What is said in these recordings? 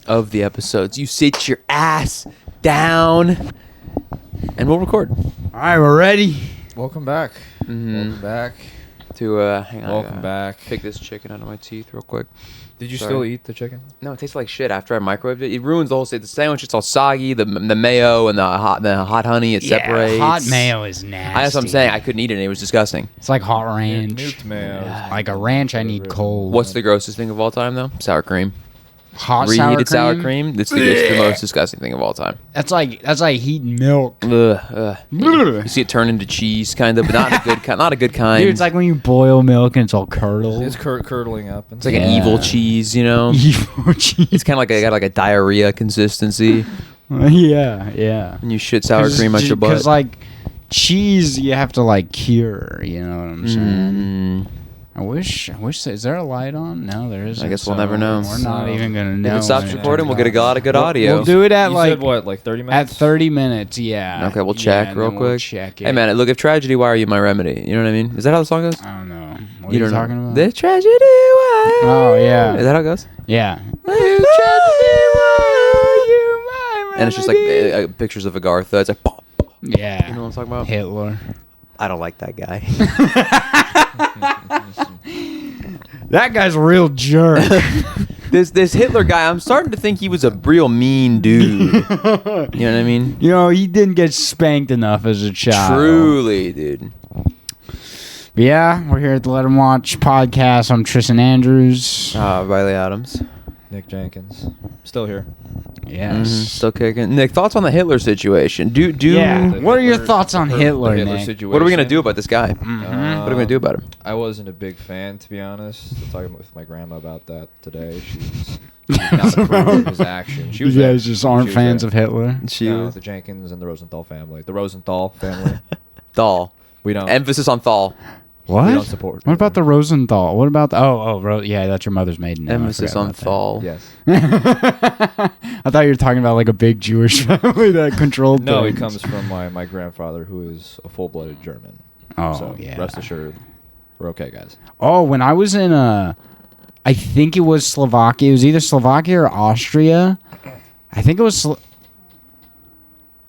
of the episodes. You sit your ass down and we'll record. All right, we're ready. Welcome back. Welcome back. To hang on. Welcome back. Pick this chicken out of my teeth real quick. Did you Sorry. still eat the chicken? No, it tastes like shit after I microwaved it. It ruins the whole the sandwich. It's all soggy. The mayo and the hot honey, it separates. Hot mayo is nasty. That's what I'm saying. I couldn't eat it. And it was disgusting. It's like hot ranch. Nuked mayo. Like a ranch, I need cold. What's the grossest thing of all time though? Sour cream. hot Reheated sour sour cream? cream. It's the most disgusting thing of all time. That's like heating milk. You see it turn into cheese, kind of, but not a good kind. Not a good kind. Dude, it's like when you boil milk and it's all curdled. It's curdling up. It's like an evil cheese, you know. Evil cheese. It's kind of like got like a diarrhea consistency. Yeah. And you shit sour cream out your butt. Because like cheese, you have to like cure. You know what I'm saying? I wish. Is there a light on? No, there isn't. I guess we'll never know. We're not even gonna know. If it stops recording, we'll get a lot of good audio. We'll do it at You like said what, like 30 minutes? At 30 minutes, yeah. Okay, we'll check and real then we'll quick. check it. Hey man, look, if tragedy, why are you my remedy? You know what I mean? Is that how the song goes? I don't know. What are you don't talking know. about? The tragedy, why? Oh, yeah. Is that how it goes? Yeah. And it's just like pictures of Agartha. It's like, pop. Yeah. You know what I'm talking about? Hitler. I don't like that guy. That guy's a real jerk. This Hitler guy, I'm starting to think he was a real mean dude. You know what I mean? You know, he didn't get spanked enough as a child. Truly, dude. But yeah, we're here at the Let 'Em Watch podcast. I'm Tristan Andrews. Riley Adams. Nick Jenkins. Still here. Yes. Still kicking. Nick, thoughts on the Hitler situation? Yeah. What are your thoughts on Hitler, Nick? Situation. What are we going to do about this guy? Mm-hmm. What are we going to do about him? I wasn't a big fan, to be honest. I was talking with my grandma about that today. She's not approving of his action. She was You there. guys just aren't She was fans there. of Hitler? No, the Jenkins and the Rosenthal family. The Rosenthal family. Thal. We don't. Emphasis on Thal. What? We don't support. What about the Rosenthal? What about the... yeah, that's your mother's maiden name. Emphasis on Thal. Yes. I thought you were talking about like a big Jewish family that controlled No, he things. comes from my grandfather, who is a full-blooded German. Oh, So yeah. rest assured, we're okay, guys. Oh, when I was in I think it was Slovakia. It was either Slovakia or Austria. I think it was...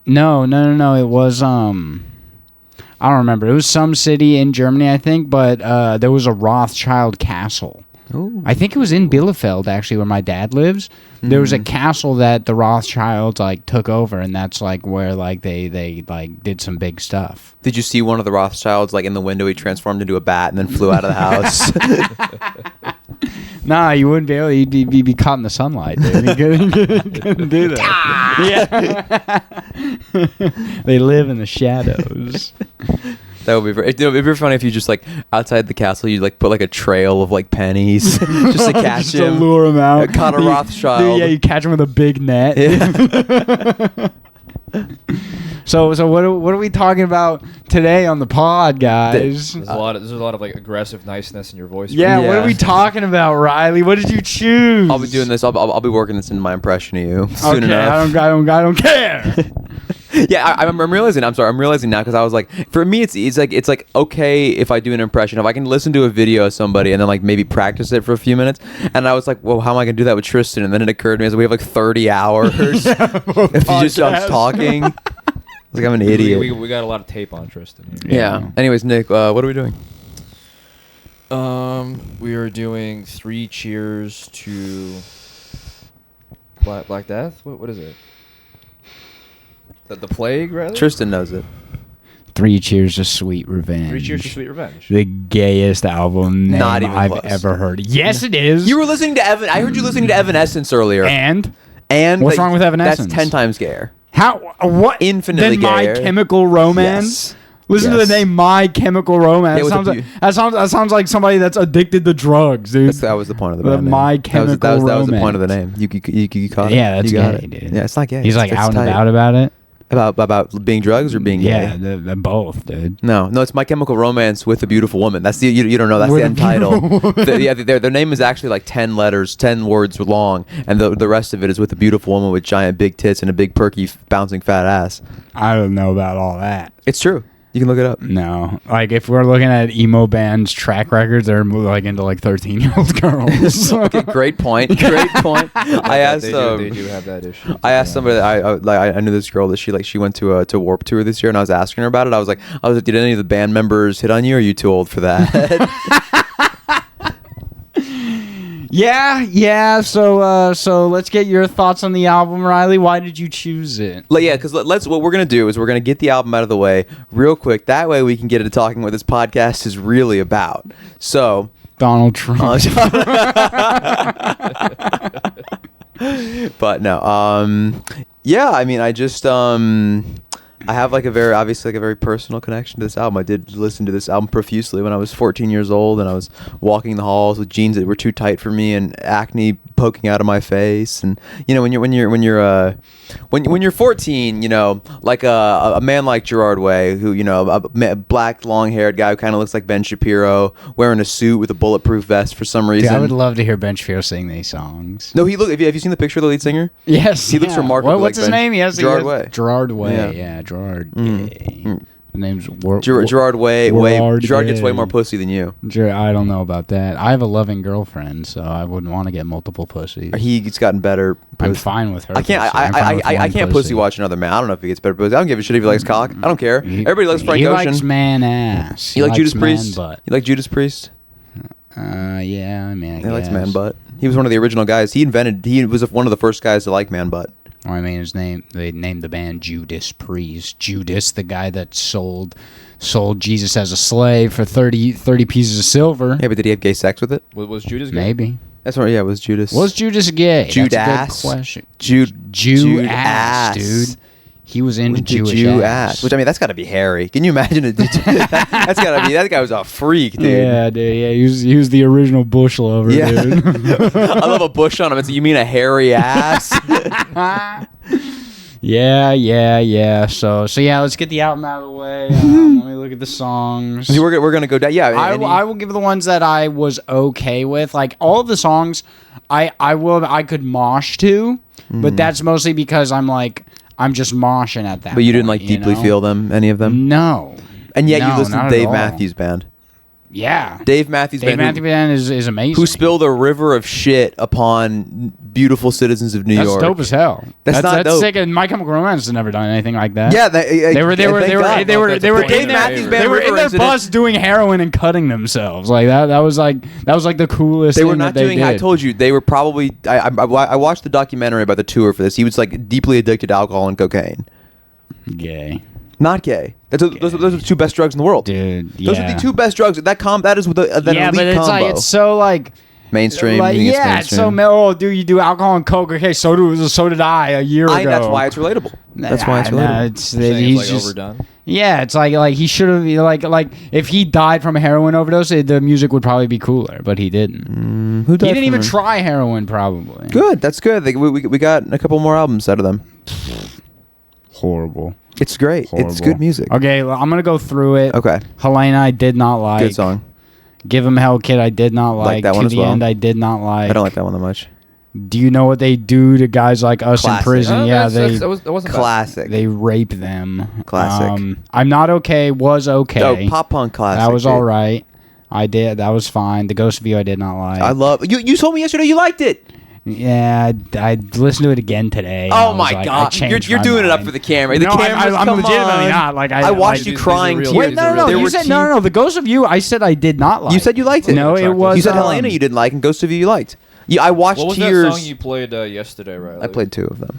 No. It was... I don't remember. It was some city in Germany, I think, but there was a Rothschild castle. Ooh. I think it was in Bielefeld, actually, where my dad lives. There was a castle that the Rothschilds like took over, and that's like where like they like did some big stuff. Did you see one of the Rothschilds like in the window? He transformed into a bat and then flew out of the house. Nah, you wouldn't be able. You'd be caught in the sunlight, dude. You couldn't do that. Yeah. They live in the shadows. That would be very. It'd be very funny if you just like outside the castle, you like put like a trail of like pennies just to catch Just him. to lure him out. Caught a Rothschild. Yeah, you catch him with a big net. Yeah. So what are we talking about today on the pod, guys? There's a lot of like aggressive niceness in your voice. Yeah, Yeah. what are we talking about, Riley? What did you choose? I'll be doing this. I'll be working this into my impression of you soon Okay, enough. I don't care. Yeah, I'm realizing. I'm sorry. I'm realizing now because I was like, for me, it's like okay if I do an impression. If I can listen to a video of somebody and then like maybe practice it for a few minutes, and I was like, well, how am I gonna do that with Tristan? And then it occurred to me as we have like 30 hours. If he just stops talking, like I'm an idiot. We got a lot of tape on Tristan here. Yeah. Anyways, Nick, what are we doing? We are doing 3 cheers to Black Death. What is it? The plague, rather. Tristan knows it. 3 Cheers to Sweet Revenge. 3 Cheers to Sweet Revenge. The gayest album name Not even I've close. ever heard. Yes, it is. You were listening to Evan. I heard you listening to Evanescence earlier. And And what's wrong with Evanescence? That's 10 times gayer. how? What? Infinitely Then My gayer. Chemical Romance. Yes. Listen to Yes. the name My Chemical Romance. Yeah, with Sounds the like, that sounds like somebody that's addicted to drugs, dude. That was the point of the The band name. My That was Chemical the point of the Romance. name. You caught it. Yeah, that's you got gay, it. dude. Yeah, it's not gay. He's like It's out and tight. about it. About being drugs or being gay? Yeah, they're both, dude. No, it's My Chemical Romance with a Beautiful Woman. That's the you don't know. That's With the a end title. Beautiful Woman. Their name is actually like 10 letters, 10 words long, and the rest of it is with a beautiful woman with giant big tits and a big perky bouncing fat ass. I don't know about all that. It's true. You can look it up. No, like if we're looking at emo bands track records, they're like into like 13-year-old girls. Okay, great point. Great point. I asked. They do have that issue. I asked somebody that I knew this girl that she went to Warped Tour this year, and I was asking her about it. I was like, did any of the band members hit on you? Or are you too old for that? Yeah. So let's get your thoughts on the album, Riley. Why did you choose it? Yeah, because what we're gonna do is we're gonna get the album out of the way real quick. That way we can get into talking what this podcast is really about. So Donald Trump. But no, yeah. I mean, I just I have like a very personal connection to this album. I did listen to this album profusely when I was 14 years old, and I was walking the halls with jeans that were too tight for me and acne poking out of my face. And you know, when you're 14, you know, like a man like Gerard Way, who, you know, a black long-haired guy who kind of looks like Ben Shapiro, wearing a suit with a bulletproof vest for some reason. Dude, I would love to hear Ben Shapiro sing these songs. No, have you seen the picture of the lead singer? Yes, he looks remarkably. What's like his name? Gerard Way. Gerard Way. Yeah. Gerard. Mm-hmm. The name's Gerard Way. Gerard gets way Way. more pussy than you. I don't know about that. I have a loving girlfriend, so I wouldn't want to get multiple pussies. He's gotten better. I'm fine with her. I can't. pussy. I'm fine with I one can't pussy watch another man. I don't know if he gets better pussy. I don't give a shit if he likes cock. I don't care. Everybody likes Frank Ocean. He likes man ass. You like Judas man Priest? butt. You like Judas Priest? Yeah, I mean, He likes man butt. He was one of the original guys. He was one of the first guys to like man butt. Well, I mean, they named the band Judas Priest. Judas, the guy that sold Jesus as a slave for 30 pieces of silver. Yeah, but did he have gay sex with it? Was Judas gay? Maybe. That's right. Yeah, it was Judas. Was Judas gay? Judas. That's a good question. Jude ass, dude. He was into Jewish Jew ass. Which, I mean, that's got to be hairy. Can you imagine it? That's got to be. That guy was a freak, dude. Yeah, dude. Yeah, he was the original Bush lover, Yeah. dude. I love a bush on him. You mean a hairy ass? Yeah. So yeah, let's get the album out of the way. Let me look at the songs. See, we're gonna go down. Yeah, I will give the ones that I was okay with. Like all of the songs, I could mosh to, but that's mostly because I'm just moshing at that. But you didn't point, like deeply know? feel them, any of them? No. And yet No, you listened not to at Dave all. Matthews Band. Yeah. Dave Matthews Band. Band is amazing. Who spilled a river of shit upon beautiful citizens of New That's York. dope as hell. That's not dope. sick. And My Chemical Romance has never done anything like that. Yeah, they were thank God. They were Dave in Matthews their, Band they were River in their Incident. bus doing heroin and cutting themselves. Like that was like the coolest. They thing were not that they doing. Did. I told you they were probably. I watched the documentary about the tour for this. He was like deeply addicted to alcohol and cocaine. Gay. Not gay. Those are the two best drugs in the world, Dude. Those are the two best drugs. That is the elite Yeah, but it's combo. like it's so like. Mainstream. Like, you think it's yeah, it's so mainstream? oh, dude, you do alcohol and coke. Okay, so did I a year ago. That's why it's relatable. That's why it's Nah, relatable. it's You're saying he's it's just overdone. yeah. It's like he should have like if he died from a heroin overdose, the music would probably be cooler, but he didn't. Who He died didn't from even it? try heroin, probably. Good. That's good. We got a couple more albums out of them. Horrible. It's great. It's Horrible. good music. Okay, well, I'm gonna go through it. Okay. Helena, I did not like. Good song. Give 'Em Hell, Kid, I did not like. that one To as the well. End, I did not like. I don't like that one that much. Do you know what they do to guys like us Classic. in prison? Oh, Yeah, that wasn't bad. Classic. they rape them. Classic. I'm not okay. Was okay. Oh, pop punk classic. That was dude. all right. I did. That was fine. The Ghost of You, I did not like. I love you. You told me yesterday you liked it. Yeah, I listened to it again today. and I Oh was my like, I god! changed You're my doing it up mind. for the camera. The No, cameras, I'm come legitimately on. not. Like I watched you These are crying real- tears. Wait, no. There You were said tears- no. The Ghost of You, I said I did not like. You said you liked it. No, it was. You said Helena you didn't like, and Ghost of You liked. Yeah, I watched What was tears. that song you played yesterday, Riley? I played two of them.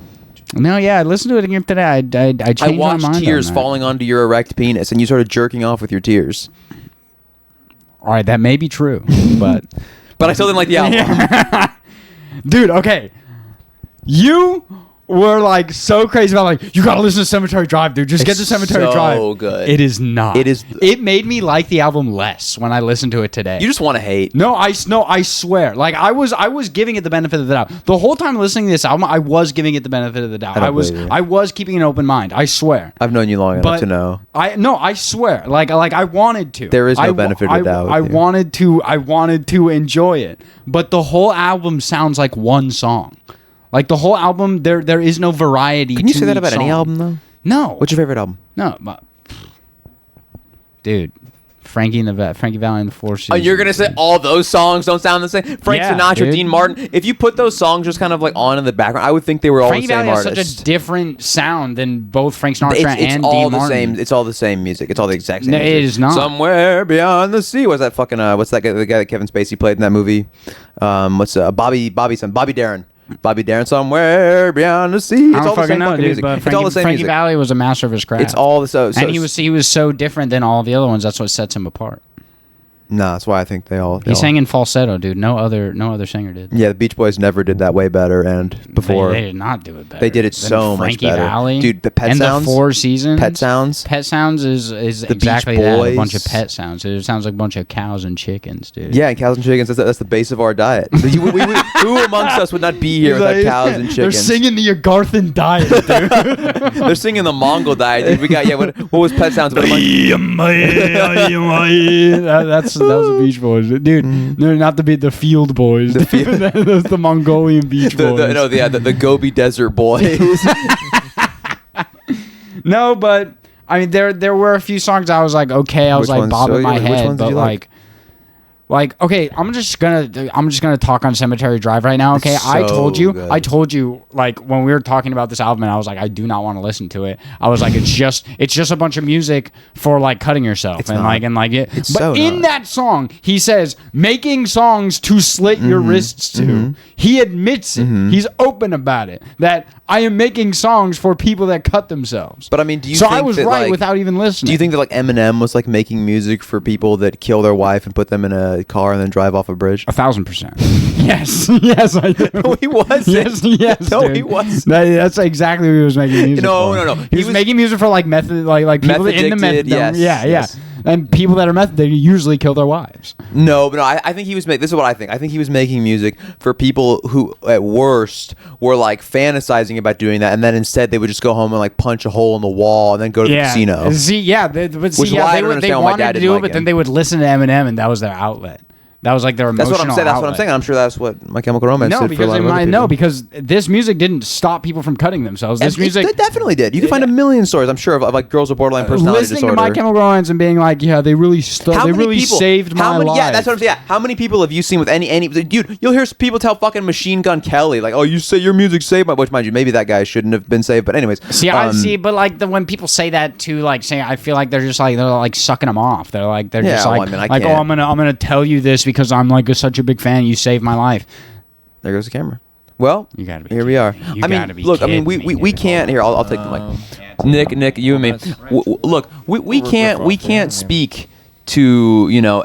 No, yeah, I listened to it again today. I changed I my watched mind. tears on that. falling onto your erect penis, and you started jerking off with your tears. All right, that may be true, but But I still didn't like the album. dude, okay, you were like so crazy about like you gotta listen to Cemetery Drive, dude. Just get to It's Cemetery so Drive. good. It is not. It is- It made me like the album less when I listened to it today. You just want to hate. No, I swear. Like I was giving it the benefit of the doubt. The whole time listening to this album, I was giving it the benefit of the doubt. I don't I believe you. was keeping an open mind. I swear. I've known you long enough But to know. I swear. Like I wanted to. There is no I- benefit of the doubt with I you. wanted to enjoy it. But the whole album sounds like one song. Like the whole album, there is no variety. Can you to say that each about any song. album though? No. What's your favorite album? No. But dude. Frankie Valli and the Four Seasons. And you're gonna say all those songs don't sound the same? Frank Yeah, Sinatra, dude. Dean Martin. If you put those songs just kind of like on in the background, I would think they were all Frankie the same Valli has artists. such a different sound than both Frank Sinatra it's and all Dean the Martin. same. It's all the same music. It's all the exact same. No, music. it is not. Somewhere beyond the sea. What's that fucking? What's that guy? The guy that Kevin Spacey played in that movie? What's Bobby Darin? Bobby Darin. Somewhere beyond the sea. It's I all don't the fucking same know, fucking dude. music. But It's all the same Frankie music. Valli was a master of his craft. It's all the so. and he was so different than all the other ones. That's what sets him apart. Nah, that's why I think they all. He sang in falsetto, dude. No other singer did. Yeah, the Beach Boys never did that way better, and before They did not do it better. they did it than so much Frankie better. Valli, Dude, the Pet and Sounds. the Four Seasons. Pet Sounds. Pet Sounds is The exactly Beach that. A Boys. bunch of pet sounds. It sounds like a bunch of cows and chickens, dude. Yeah, and cows and chickens. That's the base of our diet. Who amongst us would not be here without cows and chickens? They're singing the Agarthan diet, dude. They're singing the Mongol diet. Dude. We got what was Pet Sounds? that was the Beach Boys, dude. No, not the Field Boys. That's the Mongolian Beach Boys. the Gobi Desert Boys. No, but I mean, there were a few songs I was like, okay, I was Which like ones? bobbing my Which head, ones did but you like? okay, I'm just gonna talk on Cemetery Drive right now. Okay, It's I told so you, good. like when we were talking about this album, and I was like, I do not want to listen to it. I was like, it's just a bunch of music for like cutting yourself It's and not. like it. It's But so in not. that song, he says making songs to slit your wrists to. He admits it. He's open about it. That I am making songs for people that cut themselves. But I mean, do you So think I was that, right like, without even listening. Do you think that like Eminem was like making music for people that kill their wife and put them in a car and then drive off a bridge? 1,000%. Yes, yes, I do. No, he wasn't. Yes, No, dude. he wasn't. That's exactly what he was making music No, for. no. He was making music for like method, like people Meth in the meth. addicted, yes, yeah. yes. And people that are meth, they usually kill their wives. No, but no, I think he was making. This is what I think. I think he was making music for people who, at worst, were like fantasizing about doing that, and then instead they would just go home and like punch a hole in the wall and then go to the casino. See, yeah, but see, Which is yeah, why I they, don't they understand why my wanted dad to didn't do it, like but him. then they would listen to Eminem, and that was their outlet. That was like their emotional That's what I'm saying. That's what I'm outlet. saying. I'm sure that's what My Chemical Romance No, did for a because lot of other people. because this music didn't stop people from cutting themselves. This And music it definitely did. You can find a million stories, I'm sure, of like girls with borderline personality listening disorder. to My Chemical Romance and being like, yeah, they really saved my life. Yeah, that's what I'm saying. Yeah, how many people have you seen with any dude? You'll hear people tell fucking Machine Gun Kelly like, "Oh, you say your music saved my," which mind you, maybe that guy shouldn't have been saved. But anyways, I see, but like when people say that too, like saying, I feel like they're like sucking them off. They're Yeah, just well, like, I mean, I like, oh, can't. I'm gonna tell you this because I'm like such a big fan. You saved my life. There goes the camera. Well, You gotta be here we are. kidding me. You I mean, gotta be look. I mean, kidding we me, can't. Here, I'll take the mic. Nick, you and me. Look, we can't speak to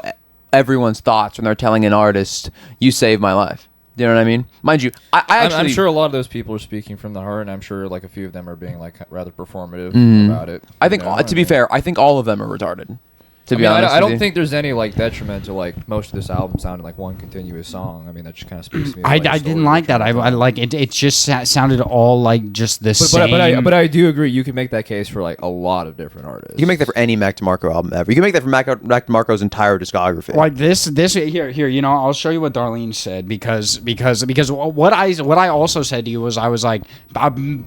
everyone's thoughts when they're telling an artist, "You saved my life." You know what I mean? Mind you, I actually. I'm sure a lot of those people are speaking from the heart, and I'm sure like a few of them are being like rather performative about it. I think, You know? to be fair, I think all of them are retarded. To be honest, I with don't you. think there's any like detriment to like most of this album sounding like one continuous song. I mean, that just kind of speaks to me. I didn't like that. I like it. It just sounded all like just the same. But I do agree. You can make that case for like a lot of different artists. You can make that for any Mac DeMarco album ever. You can make that for Mac DeMarco's entire discography. Like this here. I'll show you what Darlene said because what I also said to you was I was like,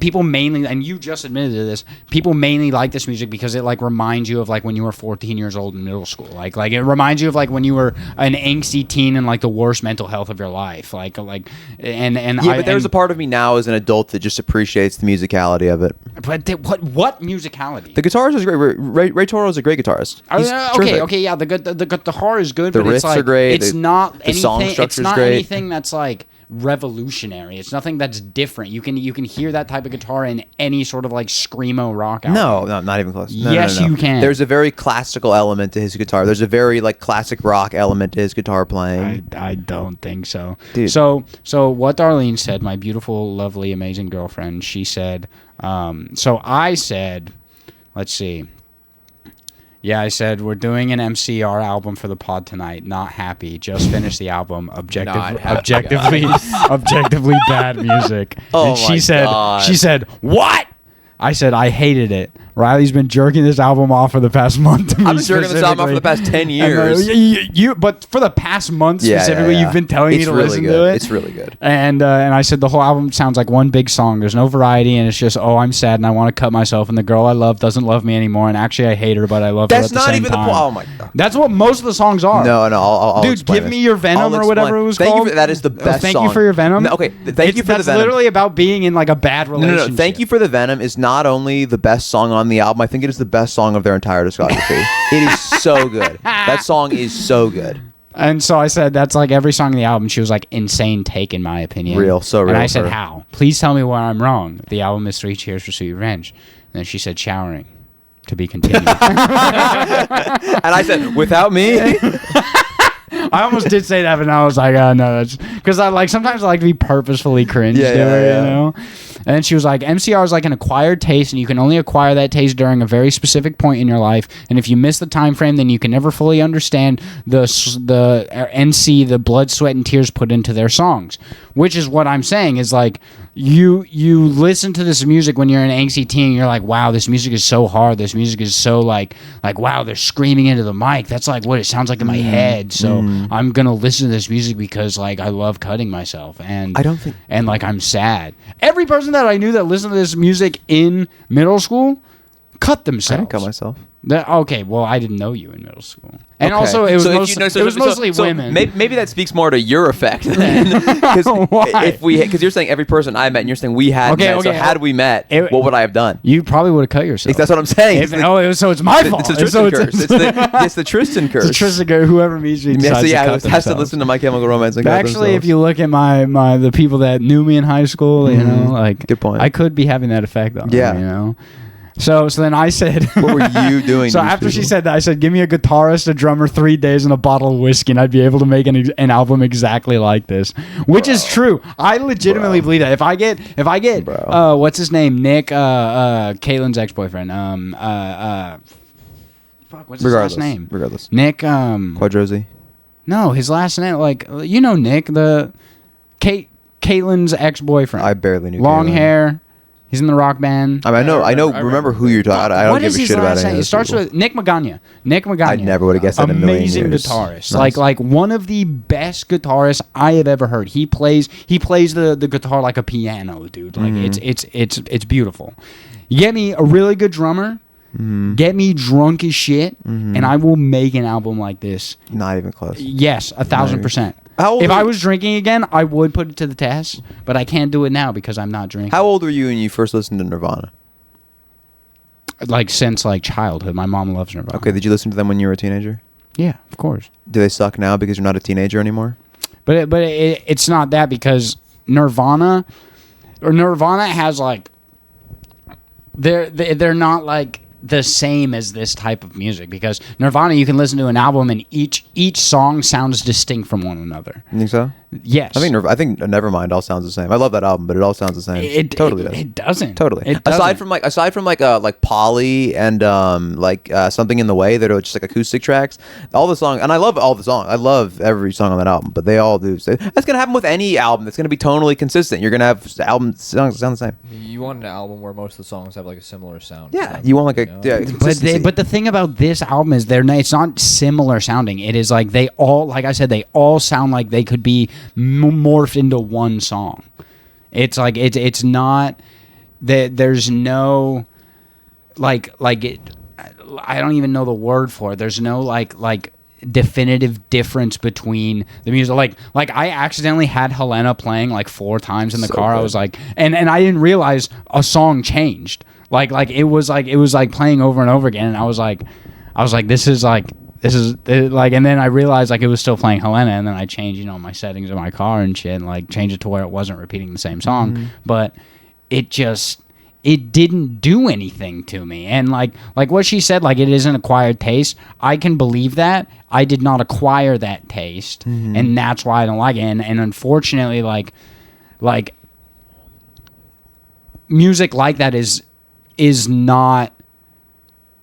people mainly, and you just admitted to this, people mainly like this music because it like reminds you of like when you were 14 years old in middle school. Like it reminds you of like when you were an angsty teen and like the worst mental health of your life. But there's a part of me now as an adult that just appreciates the musicality of it. But what musicality? The guitarist is great. Ray Toro is a great guitarist. He's terrific. Okay, yeah. The guitar is good. The but it's riffs like, are great. It's not the anything. song It's structure's not great. anything that's like revolutionary. It's nothing that's different. You can hear that type of guitar in any sort of like screamo rock album. No, not even close. No, Yes, no. you can. There's a very classical element to his guitar. There's a very like classic rock element to his guitar playing. I don't think so. Dude. So what Darlene said, my beautiful, lovely, amazing girlfriend, she said, so I said, let's see. Yeah, I said, we're doing an MCR album for the pod tonight. Not happy. Just finished the album. Objectively bad music. Oh And she my said, God. what? I said, I hated it. Riley's been jerking this album off for the past month. To me I've been jerking this album off for the past 10 years. But for the past month Yeah, specifically, yeah. you've been telling me to really listen good. to it. It's really good. And I said the whole album sounds like one big song. There's no variety, and it's just, oh, I'm sad and I want to cut myself, and the girl I love doesn't love me anymore, and actually I hate her, but I love her at That's the not same even time. the point. Oh my god. That's what most of the songs are. No, I'll Dude, explain give this. me your Venom I'll or whatever explain. it was Thank called. You for, that is the best thank song. you for your Venom. No, okay, thank you for the That's Venom. literally about being in like a bad relationship. No. Thank you for the Venom is not only the best song on the album. I think it is the best song of their entire discography. It is so good. That song is so good. And so I said, that's like every song in the album. She was like, insane take, in my opinion. So real. And I said, for her. how? Please tell me where I'm wrong. The album is 3 Cheers for Sweet Revenge. And then she said, showering. To be continued. And I said, without me? I almost did say that, but now I was like, oh, no. That's because sometimes I like to be purposefully cringe to her, you know? And then she was like, MCR is like an acquired taste, and you can only acquire that taste during a very specific point in your life. And if you miss the time frame, then you can never fully understand the NC, the blood, sweat, and tears put into their songs. Which is what I'm saying is like, you listen to this music when you're an angsty teen, and you're like, wow, this music is so hard. This music is so like wow, they're screaming into the mic. That's like what it sounds like in my head. So I'm gonna listen to this music because like I love cutting myself, and I don't think, and like I'm sad. Every person that I knew that listened to this music in middle school cut themselves. I didn't cut myself. Okay, well, I didn't know you in middle school, and Okay. also it was, So it was mostly women. Maybe that speaks more to your effect because Why? because you're saying every person I met, and you're saying we had Okay, met. okay. So had we met, what would I have done? You probably would have cut yourself. That's what I'm saying. So it's my fault. It's the Tristan curse. It's the Tristan curse. It's the Tristan curse. Whoever meets me decides to cut has to themselves. listen to My Chemical Romance and But cut actually, if themselves. you look at my the people that knew me in high school, you know, like Good point. I could be having that effect on Yeah. them, you know. So then I said, What were you doing? So to these after she people? said that, I said, give me a guitarist, a drummer, 3 days, and a bottle of whiskey, and I'd be able to make an album exactly like this. Which is true. I legitimately believe that. If I get, what's his name? Nick, Caitlin's ex-boyfriend. Fuck, what's his last name? Regardless. Nick, Quadrosi. no, his last name, like, you know Nick, Caitlin's ex-boyfriend. I barely knew. Long Caitlin. hair. He's in the rock band. I know. Remember who you're talking. I don't What give is a his shit about last any name? of It those starts people. with Nick Magana. Nick Magana. I never would have guessed that in a million Amazing years. guitarist. Nice. Like one of the best guitarists I have ever heard. He plays the guitar like a piano, dude. Like it's beautiful. You get me a really good drummer. Get me drunk as shit, and I will make an album like this. Not even close. Yes, 1,000%. How old If are I you? was drinking again, I would put it to the test, but I can't do it now because I'm not drinking. How old were you when you first listened to Nirvana? Like since like childhood, my mom loves Nirvana. Okay, did you listen to them when you were a teenager? Yeah, of course. Do they suck now because you're not a teenager anymore? But it's not that because Nirvana has like they're not like the same as this type of music because Nirvana you can listen to an album and each song sounds distinct from one another. You think so? Yes. I think Nevermind all sounds the same. I love that album, but it all sounds the same. It totally does. It doesn't. Totally. It Aside doesn't. from like Polly and Something in the Way that are just like acoustic tracks. All the songs, and I love all the songs. I love every song on that album, but they all do. That's gonna happen with any album. That's gonna be tonally consistent. You're gonna have songs sound the same. You want an album where most of the songs have like a similar sound. Yeah, you want like a consistency. But the thing about this album is it's not similar sounding. It is like they all, like I said, they all sound like they could be morphed into one song. It's like it's not that there's no like it. I don't even know the word for it. There's no like definitive difference between the music. Like I accidentally had Helena playing like 4 times in the car. Good. I was like, and I didn't realize a song changed. Like it was like playing over and over again, and I was like, this is like, and then I realized like it was still playing Helena, and then I changed my settings in my car and shit, and like changed it to where it wasn't repeating the same song, but it didn't do anything to me. And like what she said, like it is an acquired taste. I can believe that. I did not acquire that taste, and that's why I don't like it. And unfortunately, like music like that is not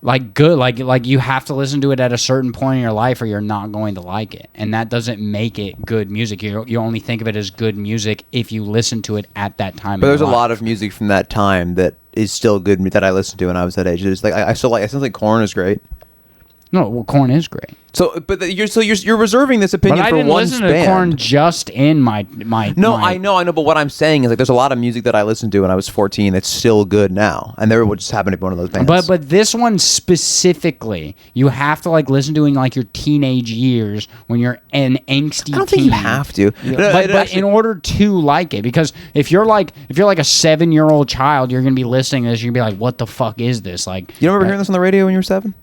like good. Like you have to listen to it at a certain point in your life, or you're not going to like it, and that doesn't make it good music. You only think of it as good music if you listen to it at that time. But there's a lot of music from that time that is still good that I listened to when I was that age. It's like I still like. It sounds like Korn is great. No, well, Korn is great. So, but you're reserving this opinion But I for didn't one listen band. to Korn just in my. No, I know. But what I'm saying is like there's a lot of music that I listened to when I was 14 that's still good now, and there would just happen to be one of those bands. But this one specifically, you have to like listen to in like your teenage years when you're an angsty. I don't think you have to. But in order to like it, because if you're like a 7-year-old child, you're gonna be listening to this. You're gonna be like, "What the fuck is this?" Like, you remember hearing this on the radio when you were 7?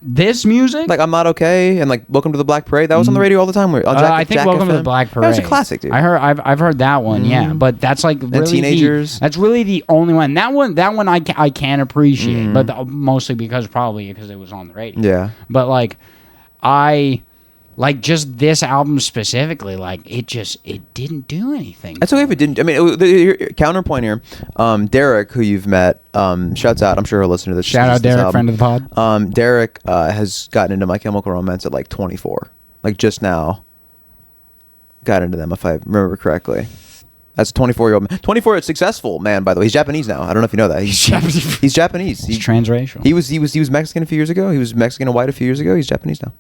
This music, Like I'm Not Okay, and like Welcome to the Black Parade. That was on the radio all the time. I think Welcome to the Black Parade. That was a classic, dude. I've heard that one, yeah. But that's like really Teenagers. that's really the only one. That one I can appreciate, but mostly because it was on the radio. Yeah. But like I like just this album specifically, like it didn't do anything. That's okay if it didn't. I mean, counterpoint here. Derek, who you've met, shouts out. I'm sure he'll listen to this. Shout out Derek, friend of the pod. Derek has gotten into My Chemical Romance at like 24. Like just now. Got into them, if I remember correctly. That's a 24-year-old man. 24, a successful man, by the way. He's Japanese now. I don't know if you know that. He's Japanese. He's transracial. He was Mexican a few years ago. He was Mexican and white a few years ago. He's Japanese now.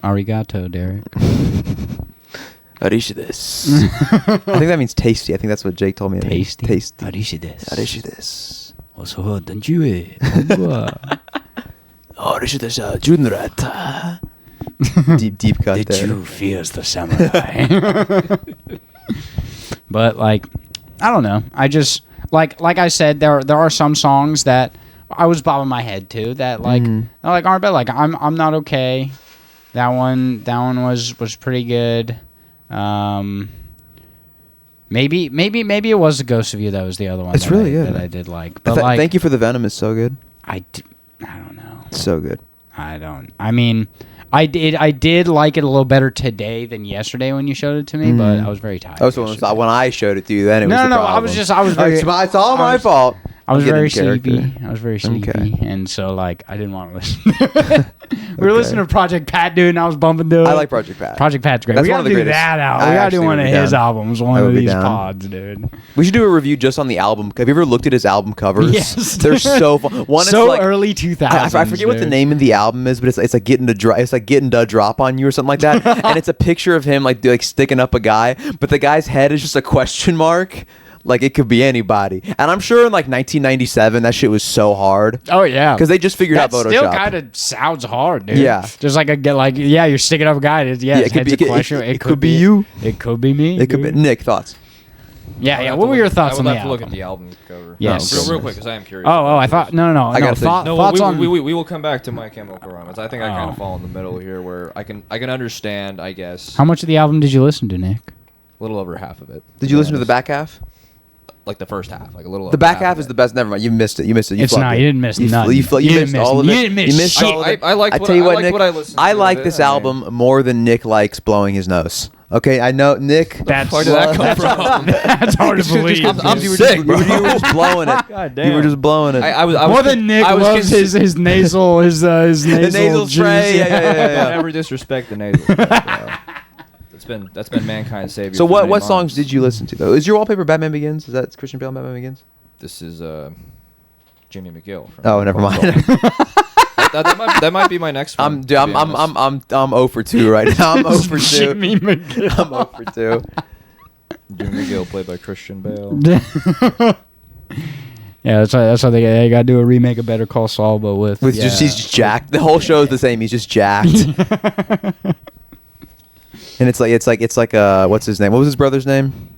Arigato, Derek. Arishi desu. I think that means tasty. I think that's what Jake told me. Tasty? Tasty. Arishi desu. Arishi desu. Also, don't you? Arishi desu. Junrata. Deep cut there. The Jew fears the samurai. But like, I don't know. I just like I said, there are some songs that I was bobbing my head to that like aren't bad. Like I'm Not Okay. That one was pretty good. Maybe it was The Ghost of You that was the other one. It's really good. That I did like. But like, Thank You for the Venom is so good. I don't know. It's so good. I mean, I did like it a little better today than yesterday when you showed it to me, but I was very tired. Oh, so when I showed it to you, then it was the problem. I was very. It's all my fault. I was very character. sleepy. I was very sleepy, Okay. and so like I didn't want to listen. We were listening to Project Pat, dude, and I was bumping to it. I like Project Pat. Project Pat's great. That's We one gotta of the do greatest. that out. I We gotta do actually one would of be his down. albums, I one would of be these down. pods, dude. We should do a review just on the album. Have you ever looked at his album covers? Yes. They're so fun. One So is like, early 2000s. I forget what the name of the album is, but it's like getting to drop on you or something like that. And it's a picture of him like sticking up a guy, but the guy's head is just a question mark. Like it could be anybody. And I'm sure in like 1997 that shit was so hard. Oh yeah, Because they just figured out Photoshop. Still kind of sounds hard, dude. Yeah. Just like you're sticking up a guy. His head's a question. It could be you. It could be me. It could be Nick. Thoughts? Yeah. What were your thoughts on the I would have to look at album? the album cover. Yes. Real quick, because I am curious. Oh, I thought no. I gotta say- Thoughts on we will come back to My Chemical Romance. I think I kind Oh. of fall in the middle here, where I can understand, I guess, how much of the album did you listen to, Nick? a little over half of it. Did you listen to the back half? Like the first half, like a little. The back half is the best. Never mind. You missed it. You missed it. You It's flubbed not. it. You didn't miss You nothing. missed all of it. You didn't miss missed shit. all of it. I liked I what tell you I what, liked Nick. what I listened I to like of this it, I album more than Nick likes blowing his nose. Okay, I know Nick. That's Where did that come from? That's hard to believe. I'm dude. sick, bro. You were just blowing it. God You were just blowing it. I was More than Nick I was loves his nasal his nasal the nasal juice. spray. Yeah. Never disrespect the nasal. That's been mankind's savior. So for many what songs months. did you listen to though? Is your wallpaper Batman Begins? Is that Christian Bale Batman Begins? This is Jimmy McGill. From Oh, never mind. that might be my next one. I'm 0 for 2 right now. I'm 0 for 2. Jimmy McGill. I'm 0 for 2. Jimmy McGill, played by Christian Bale. Yeah, that's why they gotta do a remake of Better Call Saul, but with Just he's just jacked. The whole show is the same. He's just jacked. And it's like what's his name? What was his brother's name?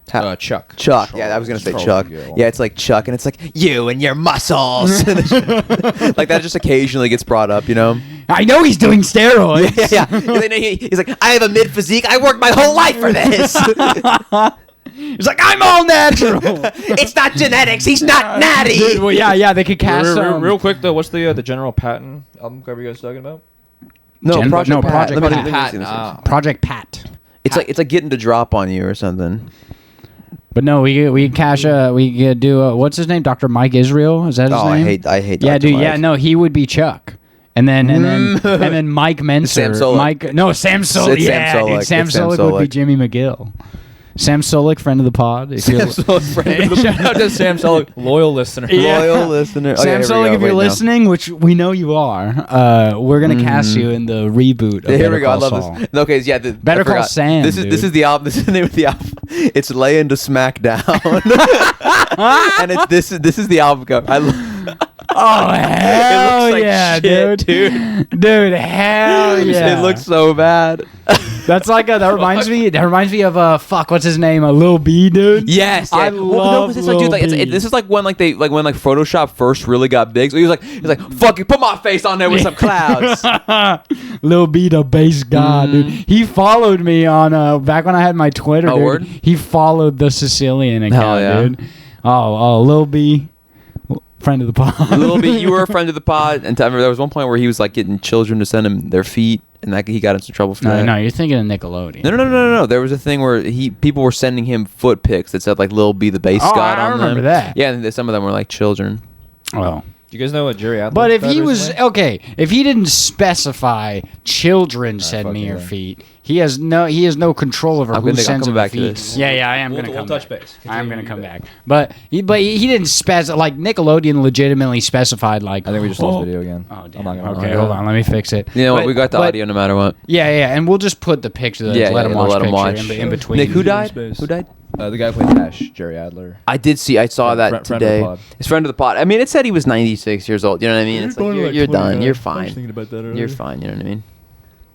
Chuck. Chuck. Yeah, I was gonna say Charles Chuck. McGill. Yeah, it's like Chuck, and it's like you and your muscles. Like that just occasionally gets brought up, you know? I know he's doing steroids. Yeah. He's like, I have a mid physique. I worked my whole life for this. He's like, I'm all natural. It's not genetics. He's not natty. Dude, well, yeah, they could cast Real quick though, what's the General Patton album cover you guys talking about? No, Gen- Project no, Pat. Project Let me- Pat. let me see this. Project Pat. It's like getting to drop on you or something. But no, we could do what's his name? Dr. Mike Israel? Is that his name? I hate. Yeah, Dr. dude. Mike. Yeah, no, he would be Chuck. And then Mike Menser. Sam Sulek. Sam Sulek. It's Yeah, Sam Sulek. dude, Sam It's Sam Sulek would be Sulek. Jimmy McGill. Sam Solik, friend of the pod. If you're, Shout out to Sam Sullick, loyal listener. Yeah. Loyal listener. Oh, Sam Solik, if you're listening, which we know you are, we're gonna cast you in the reboot. Of Here Better we go. I Call love Saul. this. Okay, yeah. Better Call Sam, This is the album. This is the name of the album. It's laying to Smackdown, and this is the album cover. Oh hell looks like yeah, shit, dude! Dude, hell yeah! It looks so bad. That's like that reminds me. That reminds me of fuck. What's his name? Lil B, dude. Yes, yeah. I love this, Lil dude, like, B. this is like when Photoshop first really got big. So he was like, fuck it, put my face on there with some clouds. Lil B, the bass god, dude. He followed me on back when I had my Twitter. Oh, dude. word? He followed the Sicilian account, Hell yeah. dude. Oh, Lil B, friend of the pod. Little bit, you were a friend of the pod, and there was one point where he was like getting children to send him their feet, and he got in some trouble for that. No, you're thinking of Nickelodeon. No. There was a thing where people were sending him foot pics that said like Lil B the bass god I on them. remember that. Yeah, and some of them were like children. Well. Do you guys know what Jerry Adler? But if said he was recently? if he didn't specify children send fuck me you your then. feet, he has no control over I'm who coming sends him back to feet. this. Yeah, I am We'll gonna come touch back. base. I'm gonna Continue come that. back. But he didn't specify like Nickelodeon legitimately specified like. I think we just lost video again. Oh I'm damn. not gonna Okay, lie. hold on. Let me fix it. You know what? But- We got the but- audio no matter what. Yeah, and we'll just put the picture. Yeah, let him watch. let him picture watch. in between. Nick, who died? Space. Who died? The guy who played Ash, Jerry Adler. I saw that Friend of the today. pod. His friend of the pod. I mean, it said he was 96 years old. You know what I mean? It's like you're done. You're fine. You're fine. You know what I mean?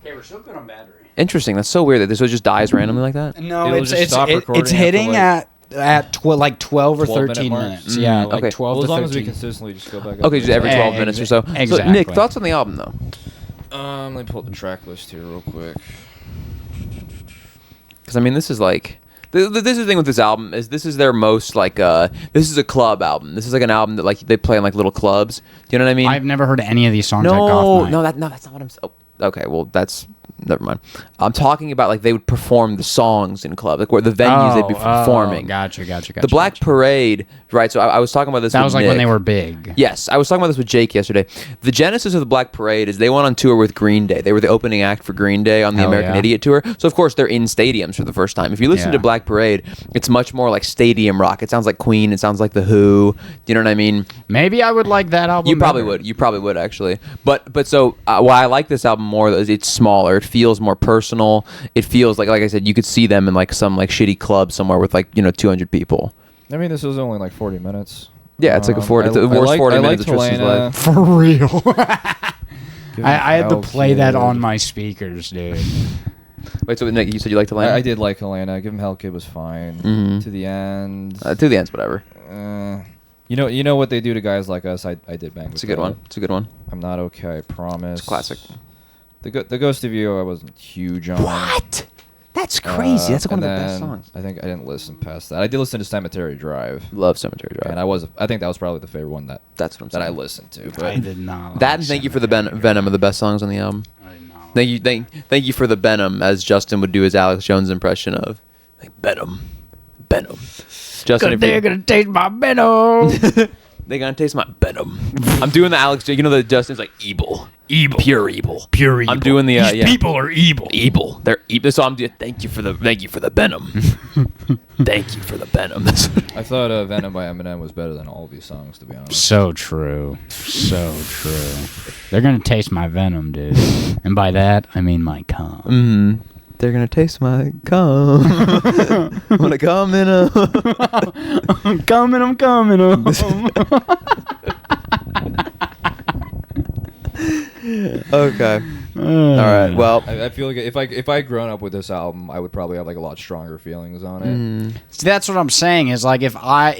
Okay, we're still good on battery. Interesting. That's so weird that this just dies randomly like that. No, It'll just stop recording it's after, hitting like, at 12 or 12-minute 13 mark? minutes. Yeah, like okay. 12 Well, as to long 13. as we consistently just go back up. Okay, just every 12 Yeah, minutes or so. exactly. So, Nick, thoughts on the album though? Let me pull up the track list here real quick. Because I mean, this is like. This is the thing with this album is this is their most like this is a club album. This is like an album that like they play in like little clubs. Do you know what I mean? I've never heard any of these songs. No, that's not what I'm. Okay, well that's never mind. I'm talking about like they would perform the songs in clubs, like where the venues they'd be performing. Gotcha. The Black Parade, right? So I was talking about this. That with was like Nick. when they were big. Yes, I was talking about this with Jake yesterday. The genesis of the Black Parade is they went on tour with Green Day. They were the opening act for Green Day on the Hell American yeah. Idiot tour. So of course they're in stadiums for the first time. If you listen Yeah. to Black Parade, it's much more like stadium rock. It sounds like Queen. It sounds like The Who. You know what I mean? Maybe I would like that album. You probably better. would. You probably would actually. But so why I like this album more is it's smaller. It feels more personal. It feels like I said, you could see them in like some like shitty club somewhere with like 200 people. I mean, this was only like 40 minutes. Yeah, it's like a 40. It's the worst 40 minutes of Tristan's life. For real. Give I had to Hell play that Kid. on my speakers, dude. Wait, so Nick, you said you liked Atlanta? I did like Helena. Give him Hell Kid was fine. Mhm. To the end. To the end's whatever. You know what they do to guys like us. I did bang. It's a good one. It's a good one. I'm not okay. I promise. It's classic. The Ghost of You I wasn't huge on. What? That's crazy. That's like one of and the best then songs. I think I didn't listen past that. I did listen to Cemetery Drive, Love Cemetery Drive. and I think that was probably the favorite one That's what I'm that I saying. listened to. But I did not. That and Thank You for the Venom are the best songs on the album. I did not. Thank you for the Venom, as Justin would do his Alex Jones impression of like Venom. Justin, if They're you- gonna taste my venom. They're gonna taste my venom. I'm doing the Alex. The Justin's like evil, pure evil. I'm doing the These people are evil. evil. They're evil. So I'm doing. Thank you for the venom. Thank you for the venom. I thought Venom by Eminem was better than all of these songs, to be honest. So true. So true. They're gonna taste my venom, dude. And by that, I mean my cum. Mm. They're gonna taste my cum. I'm gonna come in a. I'm coming home. Okay. All right. Well. I feel like if I grown up with this album, I would probably have like a lot stronger feelings on it. See, that's what I'm saying. Is like if I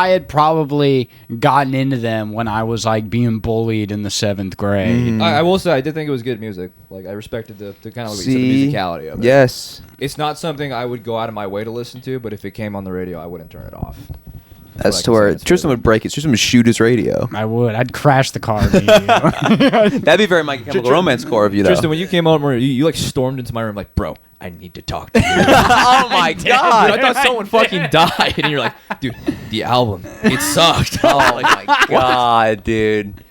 had probably gotten into them when I was like being bullied in the 7th grade. I will say I did think it was good music. Like I respected the kind of like, the See? musicality of it. Yes. It's not something I would go out of my way to listen to, but if it came on the radio, I wouldn't turn it off. That's I to can where say it's Tristan good. would break it. Tristan would shoot his radio. I would. I'd crash the car. immediately. That'd be very My Chemical Romance core of you, though. Tristan, when you came out, you like stormed into my room like, bro, I need to talk to you. Oh my Dude, god! I thought someone fucking died, and you're like, dude, the album, it sucked. Oh my god, dude!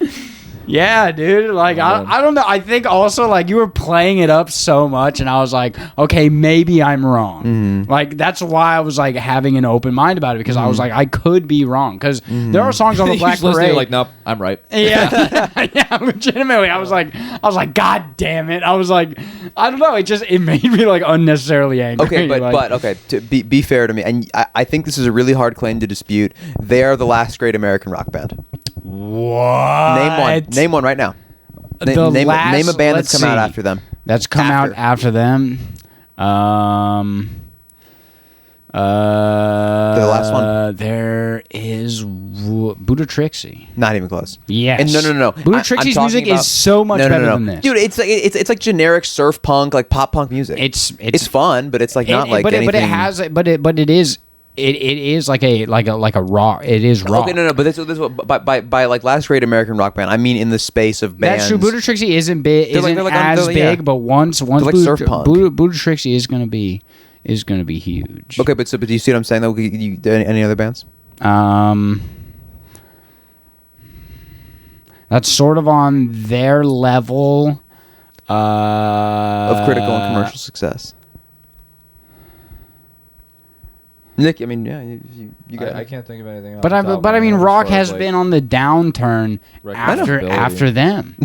Yeah, dude. Like I don't know. I think also like you were playing it up so much, and I was like, okay, maybe I'm wrong. Like that's why I was like having an open mind about it because I was like, I could be wrong because there are songs on the Black You're Parade. like, nope, I'm right. Yeah, yeah. Legitimately, I was like, God damn it. I was like, I don't know. It made me like unnecessarily angry. Okay, but okay. To be fair to me, and I think this is a really hard claim to dispute. They are the last great American rock band. What? Name one right now. Name a band that's come out after them. That's come out after them. The last one. There is Buddha Trixie. Not even close. Yes. And no. Buddha Trixie's music is so much better than this, dude. It's like generic surf punk, like pop punk music. It's fun, but it's like not like anything. But it is like a rock. It is rock. Okay, no. But this by like last great American rock band, I mean in the space of bands. That's true. Buddha Trixie isn't big. But once like surf punk. Buddha Trixie is gonna be huge. Okay, but do you see what I'm saying? Though, any other bands? That's sort of on their level of critical and commercial success. Nick, I mean, yeah, you got. I can't think of anything else. But I mean, rock has been on the downturn after them.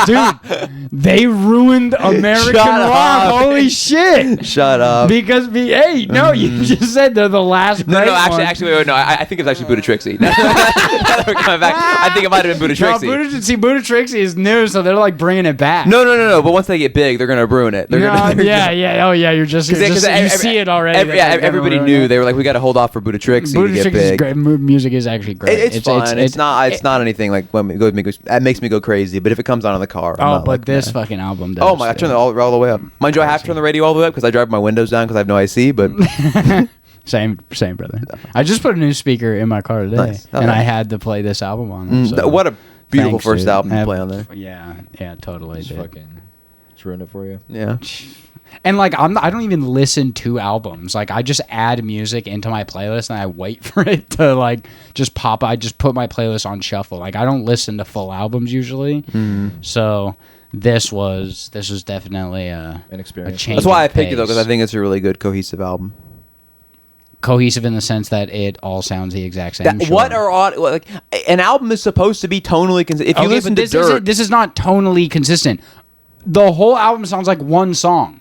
Dude, they ruined American rock. Holy shit! Shut up. Because you just said they're the last. No, actually, wait, no. I think it's actually Buddha Trixie. Now that we're coming back, I think it might have been Buddha Trixie. Buddha Trixie is new, so they're like bringing it back. No. But once they get big, they're gonna ruin it. Yeah. Oh yeah, you see it already. Everybody knew. They were like, we got to hold off for Buddha Trixie to get big. Great. Music is actually great. It's fun. It's not anything like that makes me go crazy. But if it comes on in the car, this fucking album does. Oh my god, turn it all the way up. Mind you, I have to turn the radio all the way up because I drive my windows down because I have no IC. But same brother. I just put a new speaker in my car today, nice. And I had to play this album on it. So. What a beautiful first album to play on there. Yeah, totally. It's ruined it for you. Yeah. And like I don't even listen to albums. Like I just add music into my playlist and I wait for it to like just pop. I just put my playlist on shuffle. Like I don't listen to full albums usually. So this was definitely an experience. Change. That's why I picked it though, because I think it's a really good cohesive album. Cohesive in the sense that it all sounds the exact same. Like an album is supposed to be tonally consistent. If you listen to Dirt, this is not tonally consistent. The whole album sounds like one song.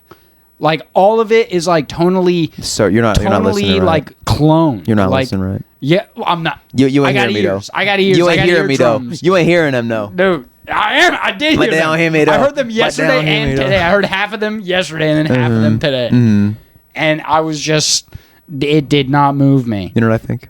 Like all of it is like tonally. So you're not listening right. Like clone. You're not like, listening right. Yeah, I'm not. You ain't hearing me though. I got ears. You ain't hearing me though. drums. You ain't hearing them though. Dude, I am. I did hear them. Hear me though. I heard them yesterday and today. I heard half of them yesterday and then half of them today. And I was just. It did not move me. You know what I think?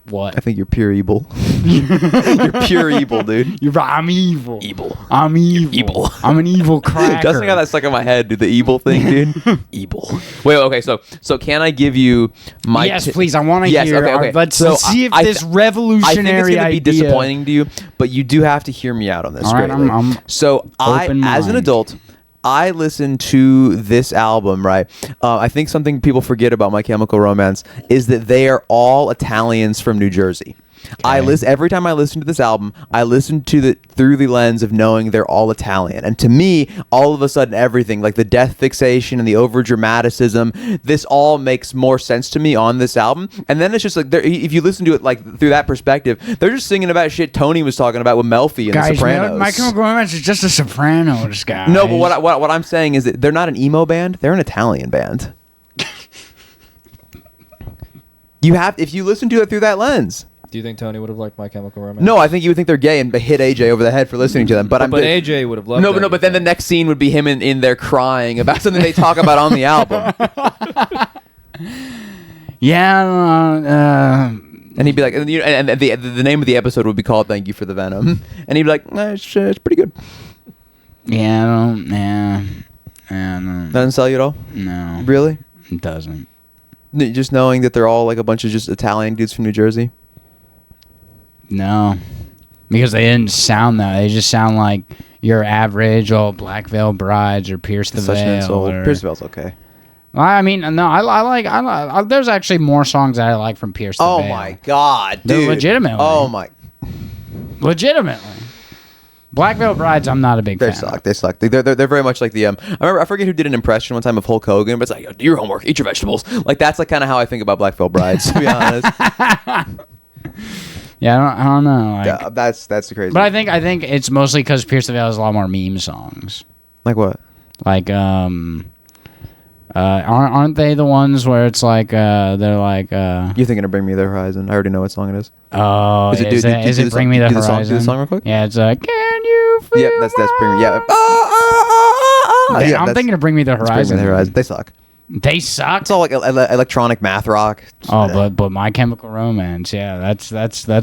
What? I think you're pure evil. You're pure evil, dude. I'm evil. Evil. I'm evil. Evil. I'm an evil cracker. Justin got that stuck in my head, dude. The evil thing, dude. Evil. Wait, okay. So can I give you my? Yes, please. I want to hear. Okay. Let's see if this revolutionary I think it's gonna be idea. disappointing to you, but you do have to hear me out on this. All right, I'm so as an adult, I listened to this album, right? I think something people forget about My Chemical Romance is that they are all Italians from New Jersey. Okay. Every time I listen to this album, I listen to it through the lens of knowing they're all Italian. And to me, all of a sudden, everything, like the death fixation and the over-dramaticism, this all makes more sense to me on this album. And then it's just like, if you listen to it like through that perspective, they're just singing about shit Tony was talking about with Melfi and the Sopranos. My Chemical Romance is just a Sopranos guy. No, but what I'm saying is that they're not an emo band; they're an Italian band. If you listen to it through that lens. Do you think Tony would have liked My Chemical Romance? No, I think you would think they're gay and hit AJ over the head for listening to them. But AJ would have loved it. No, but then the next scene would be him in there crying about something they talk about on the album. Yeah. And he'd be like, and the name of the episode would be called "Thank You for the Venom," and he'd be like, nah, it's pretty good. Yeah, I don't. Doesn't sell you at all? No. Really? It doesn't. Just knowing that they're all like a bunch of just Italian dudes from New Jersey? No. Because they didn't sound that. They just sound like your average old Black Veil Brides or Pierce the Veil. Pierce the Veil's okay. I mean, no, I like. There's actually more songs that I like from Pierce the Veil. Oh my god, dude! They're legitimately. Oh my. Legitimately. Black Veil Brides, I'm not a big They fan. suck. They suck. They're very much like the I forget who did an impression one time of Hulk Hogan, but it's like, do your homework, eat your vegetables. Like that's like kind of how I think about Black Veil Brides, to be honest. Yeah, I don't know. Like, Yeah, that's the crazy. but I think it's mostly because Pierce the Veil has a lot more meme songs. Like what? Like aren't they the ones where it's like they're like You're thinking of Bring Me the Horizon. I already know what song it is. oh Is it- is do- it, do is the it song- Bring Me the do the song- Horizon? do the song real quick? Yeah, it's like Can You Feel Yep, that's Bring Me. Yeah. I'm that's- thinking of Bring Me the that's Bring Me Horizon. the Horizon. They suck. They suck. It's all like electronic math rock. Oh, but My Chemical Romance, yeah, that's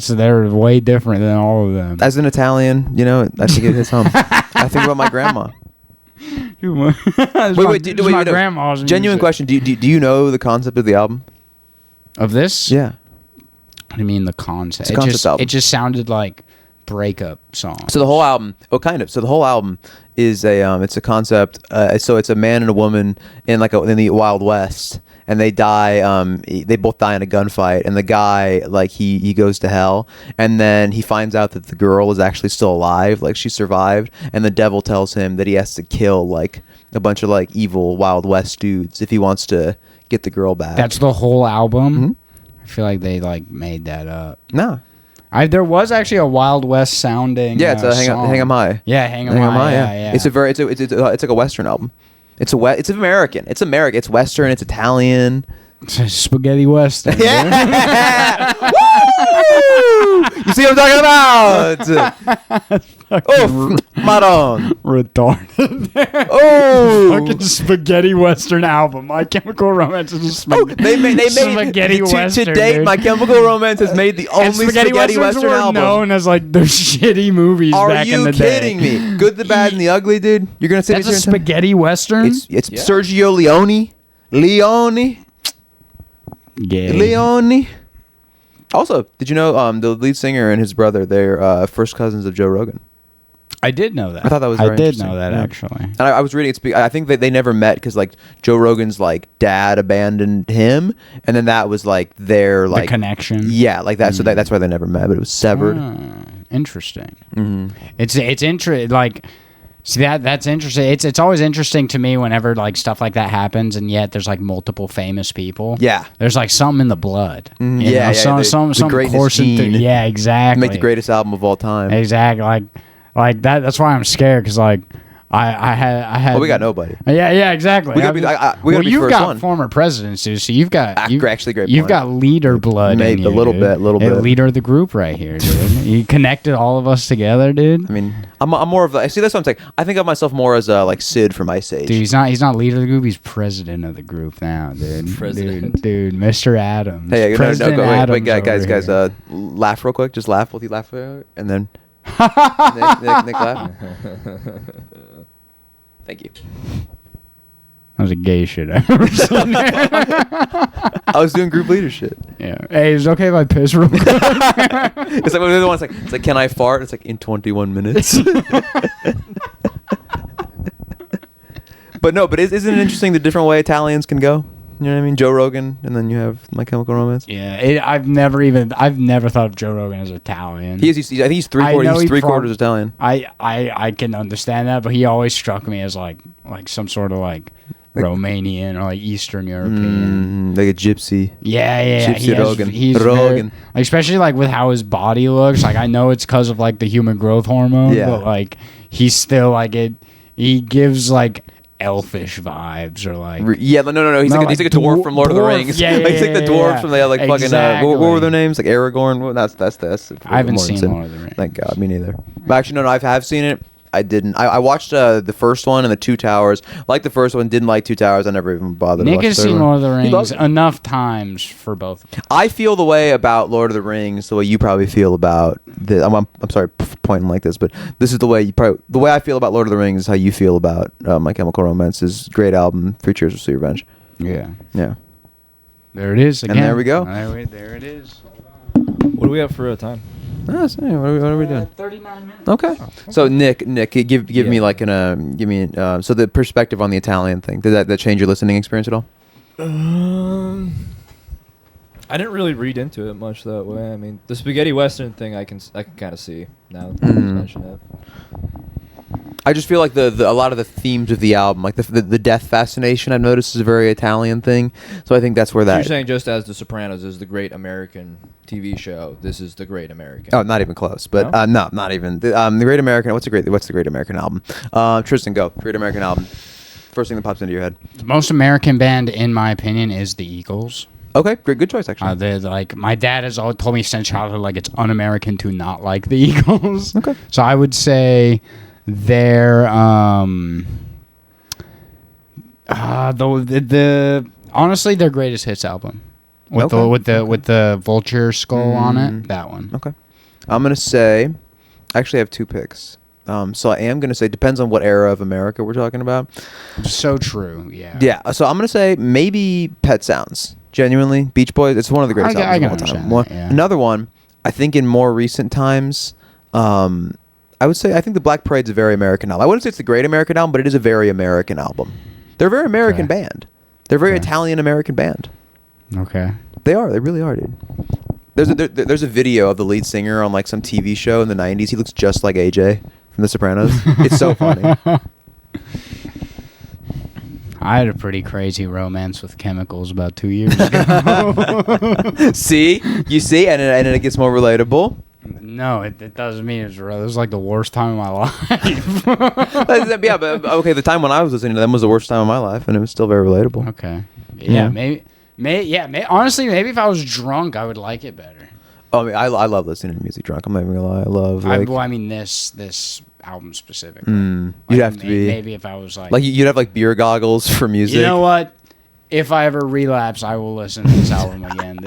they're way different than all of them. As an Italian, you know, I think it hits home. I think about my grandma. wait, wait, my no. grandma's Genuine music. question. Do you know the concept of the album? Of this? Yeah. What do you mean the concept? It's a concept album. It just sounded like breakup song. So the whole album, kind of. So the whole album is it's a concept. So it's a man and a woman in in the Wild West, and they die. They both die in a gunfight, and the guy he goes to hell, and then he finds out that the girl is actually still alive, like she survived, and the devil tells him that he has to kill a bunch of evil Wild West dudes if he wants to get the girl back. That's the whole album. Mhm. I feel like they made that up. no. There was actually a Wild West sounding. Yeah, it's a song. Hang 'Em High. Yeah, Hang 'Em High. Yeah. It's like a Western album. It's American. It's American. It's Western. It's Italian. It's a spaghetti Western. Yeah. Woo! You see what I'm talking about? Oh, Maron. Retarded. Oh. Fucking spaghetti Western album. My Chemical Romance is a Oh, they made spaghetti Western. to date. Dude. My Chemical Romance has made the only And spaghetti Westerns Western were album. known as like the shitty movies Are back in you the day. kidding me? Good, the Bad, and the Ugly, dude. You're gonna say That's a spaghetti Western. It's Yeah. Sergio Leone. Gay. Leone. Also, did you know the lead singer and his brother, they're first cousins of Joe Rogan? I did know that. I thought that was I very did interesting. know that Yeah. actually. And I was reading I think that they never met because Joe Rogan's dad abandoned him, and then that was their The connection. yeah, that. So that's why they never met, but it was severed. Ah, interesting. Mhm. It's interesting. See that's interesting. It's always interesting to me whenever stuff like that happens, and yet there's multiple famous people. Yeah. There's something in the blood. Mhm. You Yeah, know, yeah, some the greatness coursing through. gene. Yeah, exactly. Make the greatest album of all time. Exactly. Like that. That's why I'm scared because I had. Well, we got nobody. Yeah, exactly. We gotta be- we gotta be you've first got one. former presidents, dude. So you've got Actually, great You've point. got leader blood. Maybe in a you, little dude. bit, little Yeah, bit. leader of the group right here, dude. You connected all of us together, dude. I mean, I'm more of see, that's what I'm saying. I think of myself more as Sid from Ice Age. Dude, he's not leader of the group. He's president of the group now, dude. President. dude, Mr. Adams. Hey, no, President go, wait, Adams guys, over here. laugh real quick. Just laugh. Both you laugh, and then Nick laugh. Thank you. That was a gay shit I ever seen. I was doing group leadership. Yeah. Hey, is it okay if I piss real quick? It's like one of the ones it's like, can I fart? It's like in 21 minutes. But isn't it interesting the different way Italians can go? You know what I mean? Joe Rogan, and then you have My Chemical Romance. Yeah, I've never thought of Joe Rogan as Italian. I think he's three I quarters. know He's he three-quarters Italian. I can understand that, but he always struck me as like some sort of Romanian or Eastern European. Like a gypsy. Yeah. Gypsy Rogan. He's Rogan. especially with how his body looks. I know it's because of the human growth hormone, Yeah. but he's still it. He gives elfish vibes or Yeah, no. He's No, like a dwarf from Lord of the dwarf. Rings. Yeah, he's like the dwarf from the fucking. Exactly. What were their names? Like Aragorn. Well, that's. I haven't seen Mortensen. Lord of the Rings. Thank God, me neither. But actually, no, I have seen it. I didn't. I watched the first one and the Two Towers. Liked the first one. Didn't like Two Towers. I never even bothered. to Nick watch has the third seen one. Lord of the He loves Rings it. enough times for both of them. I feel the way about Lord of the Rings the way you probably feel about the. I'm sorry, pointing like this, but this is the way the way I feel about Lord of the Rings is how you feel about My Chemical Romance. Is great album. 3 Cheers for Sweet Revenge. Yeah. Yeah. There it is again. there we go. There it is. What do we have for a time? Oh, so what are we doing? 39 minutes. Okay. So Nick, give me Yeah. so the perspective on the Italian thing. Did that change your listening experience at all? I didn't really read into it much that way. I mean, the spaghetti western thing, I can kind of see now that you mention it. I just feel like a lot of the themes of the album, like the death fascination, I've noticed is a very Italian thing. So I think that's where So that. you're saying just as The Sopranos is the great American TV show, this is the great American. Oh, not even close. But No? no, not even the Great American. What's the Great American album? Tristan, go. Great American album. First thing that pops into your head. The most American band, in my opinion, is the Eagles. Okay, great, good choice actually. They're like, my dad has always told me since childhood, like, it's un-American to not like the Eagles. Okay. So I would say they're honestly their greatest hits album with the vulture skull on it. That one. Okay. I'm gonna say, actually, I have two picks. So I am gonna say depends on what era of America we're talking about. So true. Yeah. Yeah. So I'm gonna say maybe Pet Sounds. Genuinely, Beach Boys. It's one of the greatest I albums can of all time. understand that, yeah. Another one, I think in more recent times, I would say I think the Black Parade's a very American album. I wouldn't say it's the great American album, but it is a very American album. They're a very American Okay. band. They're a very Okay. Italian American band. Okay. They are. They really are, dude. There's a video of the lead singer on like some TV show in the '90s. He looks just like AJ from The Sopranos. It's so funny. I had a pretty crazy romance with chemicals about 2 years ago. See, you see, and it gets more relatable. No, it doesn't mean it's real. It was like the worst time of my life. Yeah, but okay, the time when I was listening to them was the worst time of my life, and it was still very relatable. Okay. Yeah. Yeah, honestly, maybe if I was drunk, I would like it better. Oh, I mean, I love listening to music drunk. I'm not even gonna lie. I love like. I mean this album specifically. You'd Like, have to be maybe if I was like you'd have like beer goggles for music. you know what? If I ever relapse, I will listen to this album again.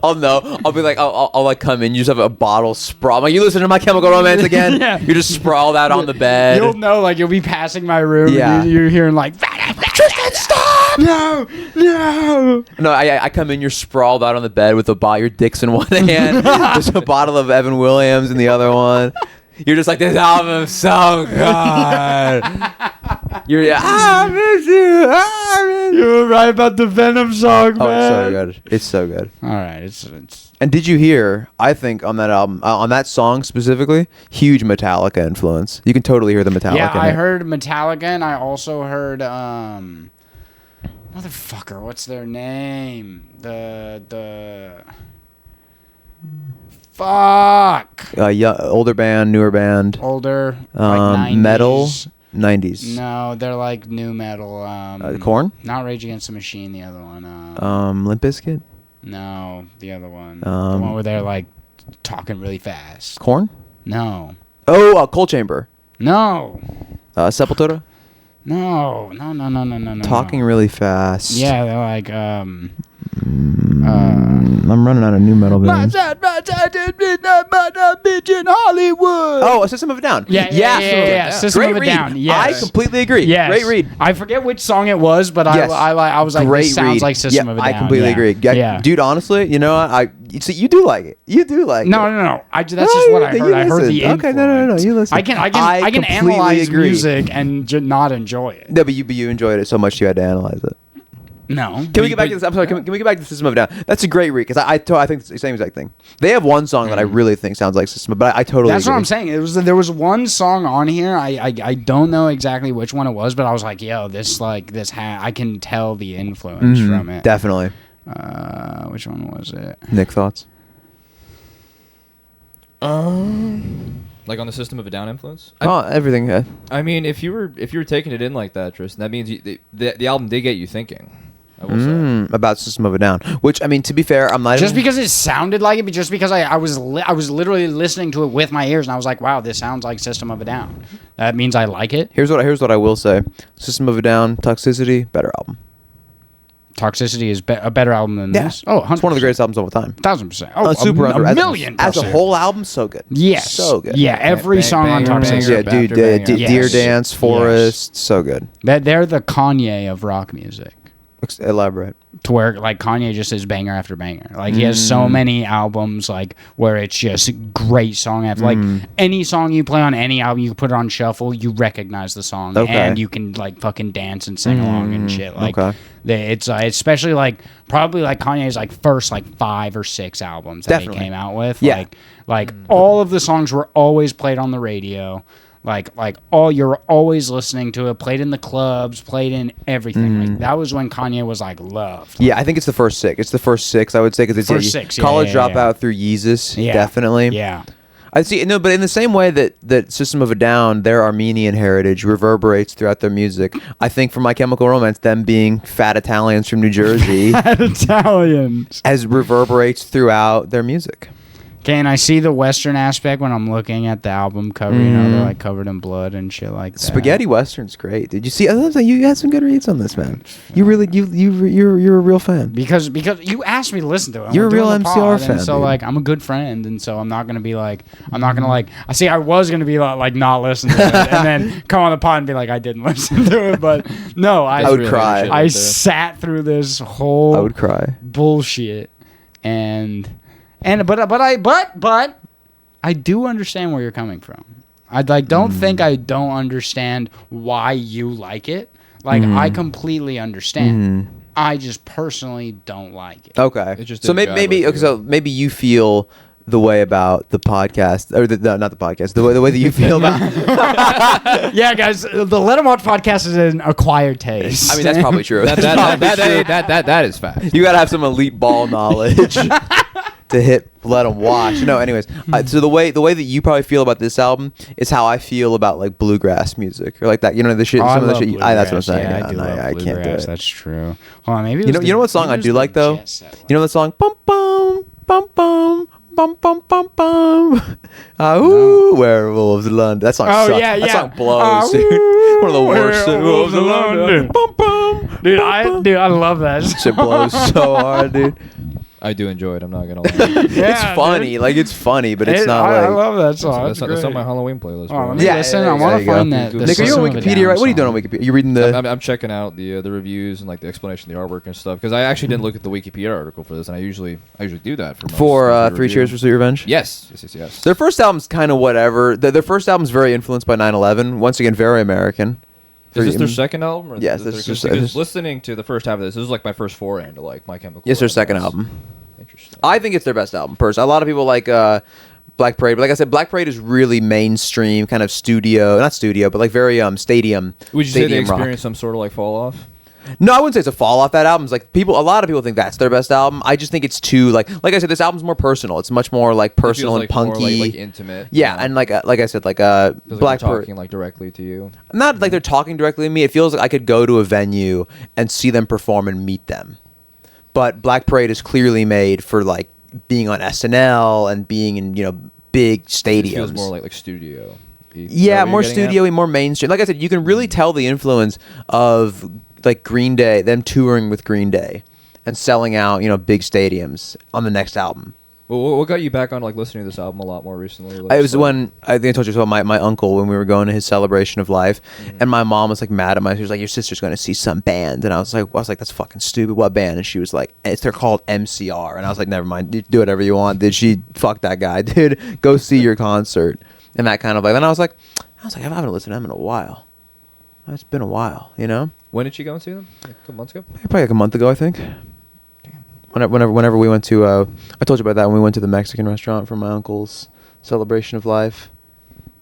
I'll know. I'll be like, I'll like come in. You just have a bottle sprawl. I'm like, you listen to My Chemical Romance again? Yeah. You just sprawl out on the bed. You'll know, like you'll be passing my room. Yeah. And you're hearing like Tristan, stop! No. No, I come in. You're sprawled out on the bed with your dick's in one hand. There's a bottle of Evan Williams in the other one. You're just like, this album's so good. I miss you. You were right about the Venom song, Oh, man. it's so good. It's so good. All right, it's And did you hear? I think on that album, on that song specifically, huge Metallica influence. You can totally hear the Metallica. yeah. in I it. heard Metallica, and I also heard motherfucker, what's their name? The fuck. Older band, newer band, Older, like 90s. metal, 90s. No, they're like new metal. Korn? Not Rage Against the Machine. The other one. Limp Bizkit, No, the other one. The one where they're like talking really fast. Korn. No. Oh, Cold Chamber, No. Sepultura. No. Talking really fast. Yeah, they're like I'm running out of new metal bands. in Hollywood. Oh, a System of a Down. Yeah. System Great of a read. Down. Yes. I completely agree. Yes. Great read. I forget which song it was, but Yes. I was like, Great this sounds read. like System Yeah, of a Down. I completely Yeah. agree. Yeah. Dude, honestly, you know what? You do like it. You do like it. No. That's just what I heard. I heard the influence. Okay, no. You listen. I can completely analyze agree. music and not enjoy it. No, but you enjoyed it so much you had to analyze it. No. Can we get back to this? I'm sorry. Can we get back to System of a Down? That's a great read because I think it's the same exact thing. They have one song that I really think sounds like System, but I totally. That's agree. what I'm saying. There was one song on here. I don't know exactly which one it was, but I was like, yo, I can tell the influence from it. Definitely. Which one was it? Nick, thoughts? Like on the System of a Down influence? Everything. Yeah. I mean, if you were taking it in like that, Tristan, that means the album did get you thinking. I will say. About System of a Down, which I mean, to be fair, I'm not Just even, because it sounded like it, but just because I was literally listening to it with my ears, and I was like, wow, this sounds like System of a Down. That means I like it. Here's what I will say: System of a Down, Toxicity, better album. Toxicity is a better album than this. Oh, 100%. It's one of the greatest albums of all time. 1000%. Oh, Super a under, million as a percent. whole album, so good. Yes. So good. Yeah, every song on banger, Toxicity. banger, Yeah, dude, after banger. Yes. Deer Dance, Forest, so good. They're the Kanye of rock music. Elaborate. To where like Kanye just is banger after banger. Like he has so many albums like where it's just great song after like any song you play on any album, you put it on shuffle, you recognize the song and you can like fucking dance and sing along and shit. Like it's especially like probably like Kanye's like first like 5 or 6 albums that he came out with. Yeah. Like all of the songs were always played on the radio. Like all you're always listening to it, played in the clubs, played in everything. Like that was when Kanye was like loved. Yeah, I think it's the first 6. It's the first 6 I would say because it's First 6, College Dropout through Yeezus, definitely. Yeah. I see. No, but in the same way that System of a Down, their Armenian heritage reverberates throughout their music. I think for My Chemical Romance, them being fat Italians from New Jersey, Italians, as reverberates throughout their music. Okay, and I see the Western aspect when I'm looking at the album cover. You know, they're like covered in blood and shit like that. Spaghetti Western's great. Did you see? You had some good reads on this, man. You really, you're a real fan. Because you asked me to listen to it. You're a real MCR fan. So like, I'm a good friend, and so I'm not gonna be like, I see, I was gonna be like not listen to it, and then come on the pod and be like, I didn't listen to it, but no, I would cry. I sat through this whole I would cry bullshit, but I do understand where you're coming from. I don't think I don't understand why you like it. Like I completely understand. I just personally don't like it. Okay. It just So didn't maybe jive with so maybe you feel the way about the podcast or not the podcast, the way that you feel about Yeah, guys, the Let 'Em Watch podcast is an acquired taste. I mean, that's probably true. that is fact. You gotta have some elite ball knowledge to hit Let 'Em Watch. No, anyways, so the way that you probably feel about this album is how I feel about like bluegrass music or like that. You know, the shit. Oh, some of the love shit. That's what I'm saying. Yeah, Yeah, I do no, love I can't do bluegrass. it. That's true. Hold on, maybe You know what song I do like though? You know that song? Bum bum bum bum. Bum bum bum bum. Ooh, werewolves in London. That song sucks. That song blows, dude. One of the worst werewolves in London. Bum bum. Dude, I love that. Shit blows so hard, dude. I do enjoy it. I'm not gonna lie. It's funny, dude. Like it's funny, but it's not I like. love that song. That's on my Halloween playlist. Oh, Bro. let me listen. I want to find that. Nick, are you on Wikipedia? Right? What are you doing on Wikipedia? You reading the? I'm checking out the reviews and like the explanation of the artwork and stuff because I actually didn't look at the Wikipedia article for this, and I usually do that for Three Cheers for Sweet Revenge. Yes. Their first album's kind of whatever. Their first album's very influenced by 9/11. Once again, very American. Is this their second album? Or yes, this is listening to the first half of this. This is like my first foray into like My Chemical. Yes, their second album. Interesting. I think it's their best album. Personally, a lot of people like Black Parade, but like I said, Black Parade is really mainstream, kind of not studio, but like very stadium. Would you say they rock. experienced some sort of like fall off? No, I wouldn't say it's a fall off. That album's like a lot of people think that's their best album. I just think it's too like I said, this album's more personal. It's much more like personal and like punky, more, like intimate. Yeah, and like I said, like Black Parade talking like directly to you. Not like they're talking directly to me. It feels like I could go to a venue and see them perform and meet them. But Black Parade is clearly made for like being on SNL and being in big stadiums. It feels more like studio. Yeah, more studio-y, more mainstream. Like I said, you can really tell the influence of like Green Day, them touring with Green Day and selling out, big stadiums on the next album. Well, what got you back on like listening to this album a lot more recently? It was when I think I told you about my uncle when we were going to his celebration of life, and my mom was like mad at me. She was like, "Your sister's going to see some band," and I was like, "That's fucking stupid. What band?" And she was like, "They're called MCR," and I was like, "Never mind. Do whatever you want." Did she fuck that guy, dude? Go see your concert, and that kind of like. Then I was like, I haven't listened to them in a while. It's been a while, When did you go and see them? Like a couple months ago? Probably like a month ago, I think. Whenever we went to, I told you about that when we went to the Mexican restaurant for my uncle's celebration of life.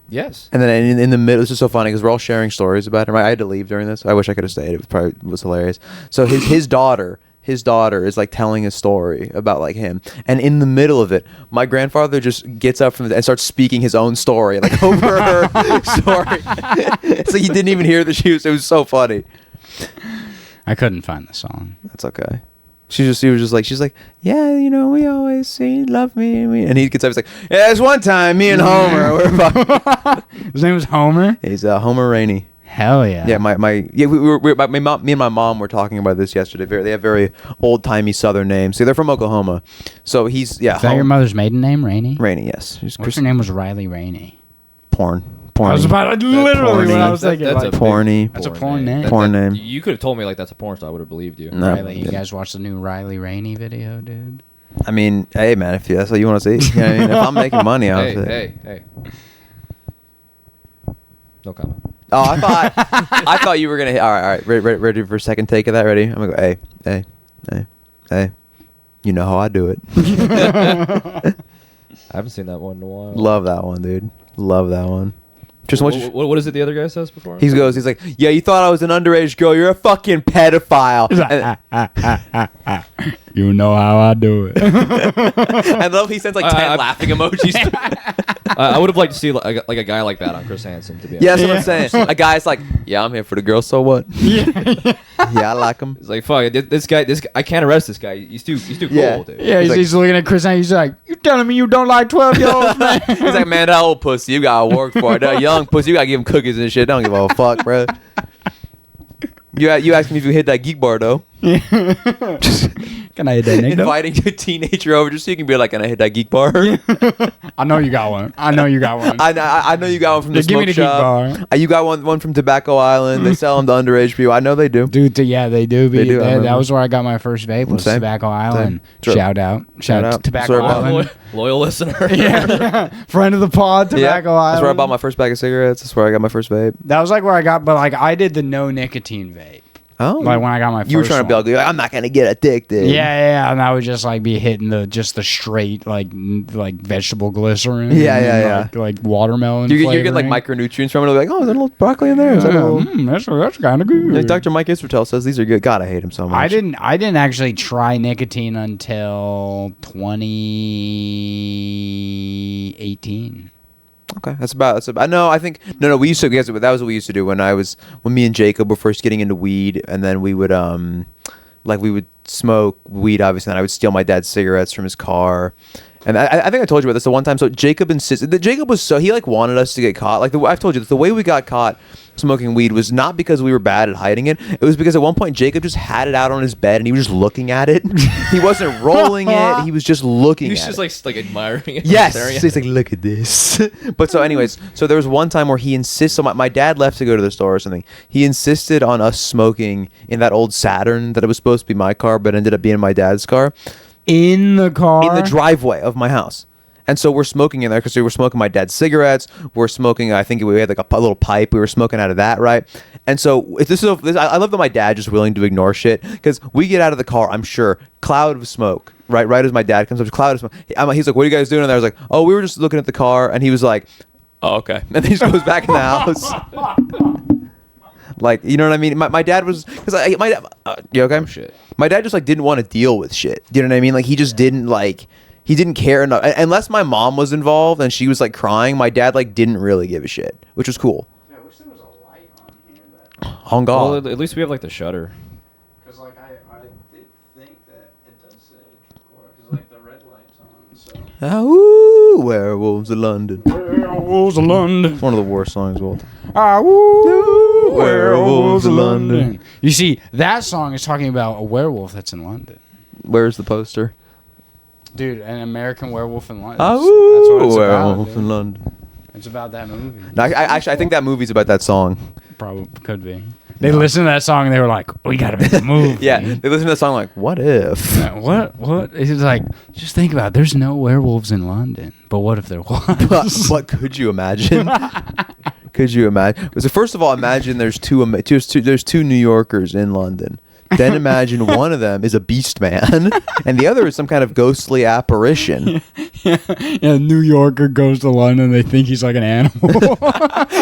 Yes. And then in the middle, this is so funny because we're all sharing stories about him. Right? I had to leave during this. I wish I could have stayed. It probably was hilarious. So his daughter is like telling a story about like him, and in the middle of it, my grandfather just gets up and starts speaking his own story like over her story. So he didn't even hear it was so funny. I couldn't find the song. That's okay. She's like, yeah, we always see, love me, and he gets up, he's like, yeah, there's one time me and Homer were about. His name was Homer? He's Homer Rainey. Hell yeah. Yeah, me and my mom were talking about this yesterday. They have very old timey Southern names. See, they're from Oklahoma, so he's Is that your mother's maiden name, Rainey? Rainey, yes. Her name was Riley Rainey. Porn. Porny. I was about to, literally what I was That- thinking. that's Like, a Porny. That's a porn name. Porn name. You could have told me like that's a porn star. I would have believed you. No. Riley, you guys watch the new Riley Rainey video, dude? I mean, hey man, if that's what you want to see, you know what I mean? If I'm making money off it. Hey. No comment. Oh, I thought you were gonna hit. All right. Ready for a second take of that? Ready? I'm gonna go. Hey. You know how I do it. I haven't seen that one in a while. Love that one, dude. Love that one. Just want you. What is it the other guy says before? He's like, yeah, you thought I was an underage girl. You're a fucking pedophile. He's like, you know how I do it. I love he sends like 10 laughing emojis. I would have liked to see like a guy like that on Chris Hansen. To be honest. Yeah, that's what I'm saying. A guy's like, yeah, I'm here for the girl. So what? Yeah, I like him. It's like fuck this guy. I can't arrest this guy. He's too Yeah. cool, dude. Yeah, He's like- he's looking at Chris and he's like, you telling me you don't like 12-year-olds, man? He's like, man, that old pussy, you gotta work for it. That young pussy, you gotta give him cookies and shit. Don't give a fuck, bro. You asked me if you hit that geek bar though. Can I hit that nigga? Inviting a teenager over just so you can be like, can I hit that geek bar? I know you got one. I know you got one. I know you got one from the Yeah, give me smoke the geek shop. bar. You got one from Tobacco Island. They sell them to underage people. I know they do. Dude, yeah, they do. They do, I That remember. was where I got my first vape, was Same. Tobacco Island. Sure. Shout out. Shout out to Tobacco Sorry about Island. Loyal listener. Yeah. Friend of the pod, Tobacco Island. That's where I bought my first bag of cigarettes. That's where I got my first vape. That was like where I got, but like I did the no nicotine vape. Oh, Like when I got my first you were trying to be one. like, I'm not gonna get addicted. Yeah, and I would just like be hitting the straight like vegetable glycerin. Yeah, and, yeah. like watermelon. You're getting like flavoring. micronutrients from it. Like, oh, is there a little broccoli in there? Is that a little... That's kind of good. Like Dr. Mike Isfertel says these are good. God, I hate him so much. I didn't actually try nicotine until 2018. Okay, that's about. No, I think no. We used to. Yes, that was what we used to do when me and Jacob were first getting into weed, and then we would we would smoke weed, obviously, and I would steal my dad's cigarettes from his car. And I think I told you about this the one time. So Jacob insisted that Jacob was he wanted us to get caught. Like I've told you this, the way we got caught smoking weed was not because we were bad at hiding it. It was because at one point Jacob just had it out on his bed and he was just looking at it. He wasn't rolling it. He was just looking He's at just it. like admiring it. Yes, staring at so he's it. like, look at this. But so, anyways, so there was one time where he insists. So my dad left to go to the store or something. He insisted on us smoking in that old Saturn that it was supposed to be my car, but ended up being my dad's car In the car. in the driveway of my house. And so we're smoking in there because we were smoking my dad's cigarettes. We're smoking, I think we had like a little pipe. We were smoking out of that, right? And so I love that my dad just willing to ignore shit because we get out of the car, I'm sure, cloud of smoke, right? Right as my dad comes up, cloud of smoke. He's like, what are you guys doing? And I was like, oh, we were just looking at the car. And he was like, oh, okay. And then he just goes back in the house. Like, you know what I mean? My dad was, because you okay? Oh, shit. My dad just like didn't want to deal with shit. You know what I mean? Like he just didn't he didn't care enough. Unless my mom was involved and she was like crying, my dad like didn't really give a shit, which was cool. I wish there was a light on here that. On God. Well, at least we have like the shutter. Because like I did think that it does say record because like the red light's on. So. Ooh, Werewolves of London. Werewolves of London. It's one of the worst songs of all time. Werewolves Werewolves of of London. London. You see, that song is talking about a werewolf that's in London. Where's the poster? Dude, an American werewolf in London. That's what it's Werewolf about. in Dude. London. It's about that movie. No, I think that movie's about that song. Probably could be. They listened to that song and they were like, "We gotta make a movie." Yeah, they listen to that song like, what if? Yeah, what? It's like, just think about it. There's no werewolves in London, but what if there was? But could you imagine? Could you imagine? So first of all, imagine there's two New Yorkers in London. Then imagine one of them is a beast man, and the other is some kind of ghostly apparition. Yeah, a New Yorker goes to London. They think he's like an animal.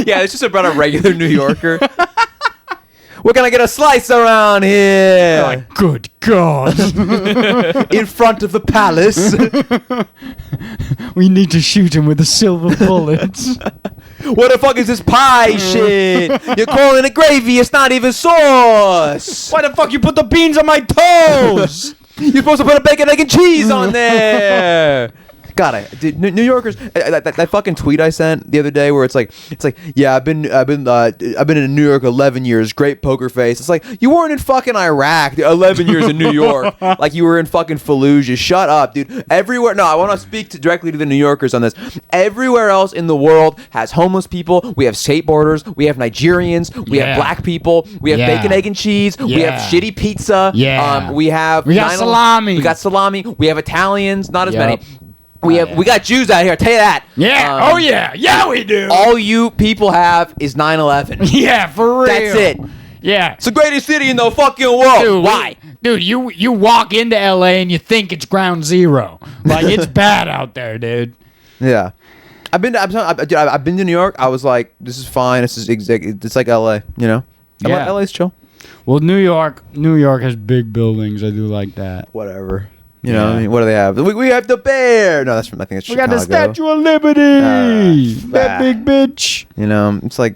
Yeah, it's just about a regular New Yorker. We're gonna get a slice around here. Like, good God. In front of the palace. We need to shoot him with the silver bullets. What the fuck is this pie shit? You're calling it gravy, it's not even sauce. Why the fuck you put the beans on my toes? You're supposed to put a bacon, egg, and cheese on there. God, dude, New Yorkers. That fucking tweet I sent the other day, where it's like, yeah, I've been in New York 11 years. Great poker face. It's like, you weren't in fucking Iraq 11 years in New York. Like you were in fucking Fallujah. Shut up, dude. Everywhere. No, I want to speak directly to the New Yorkers on this. Everywhere else in the world has homeless people. We have skateboarders. We have Nigerians. We have black people. We have bacon, egg, and cheese. We have shitty pizza. We got salami. We got salami. We have Italians. Not as many. We got Jews out here. I'll tell you that. Yeah. Yeah, we do. All you people have is 9/11. Yeah, for real. That's it. Yeah. It's the greatest city in the fucking world. Dude, why? Dude, you walk into LA and you think it's ground zero. Like, it's bad out there, dude. Yeah. I've been to New York. I was like, this is fine. It's like LA, you know? Yeah. LA's chill. Well, New York has big buildings. I do like that. Whatever. You know, I mean, what do they have? We have the bear. No, I think it's Chicago. We got the Statue of Liberty. That big bitch. You know, it's like,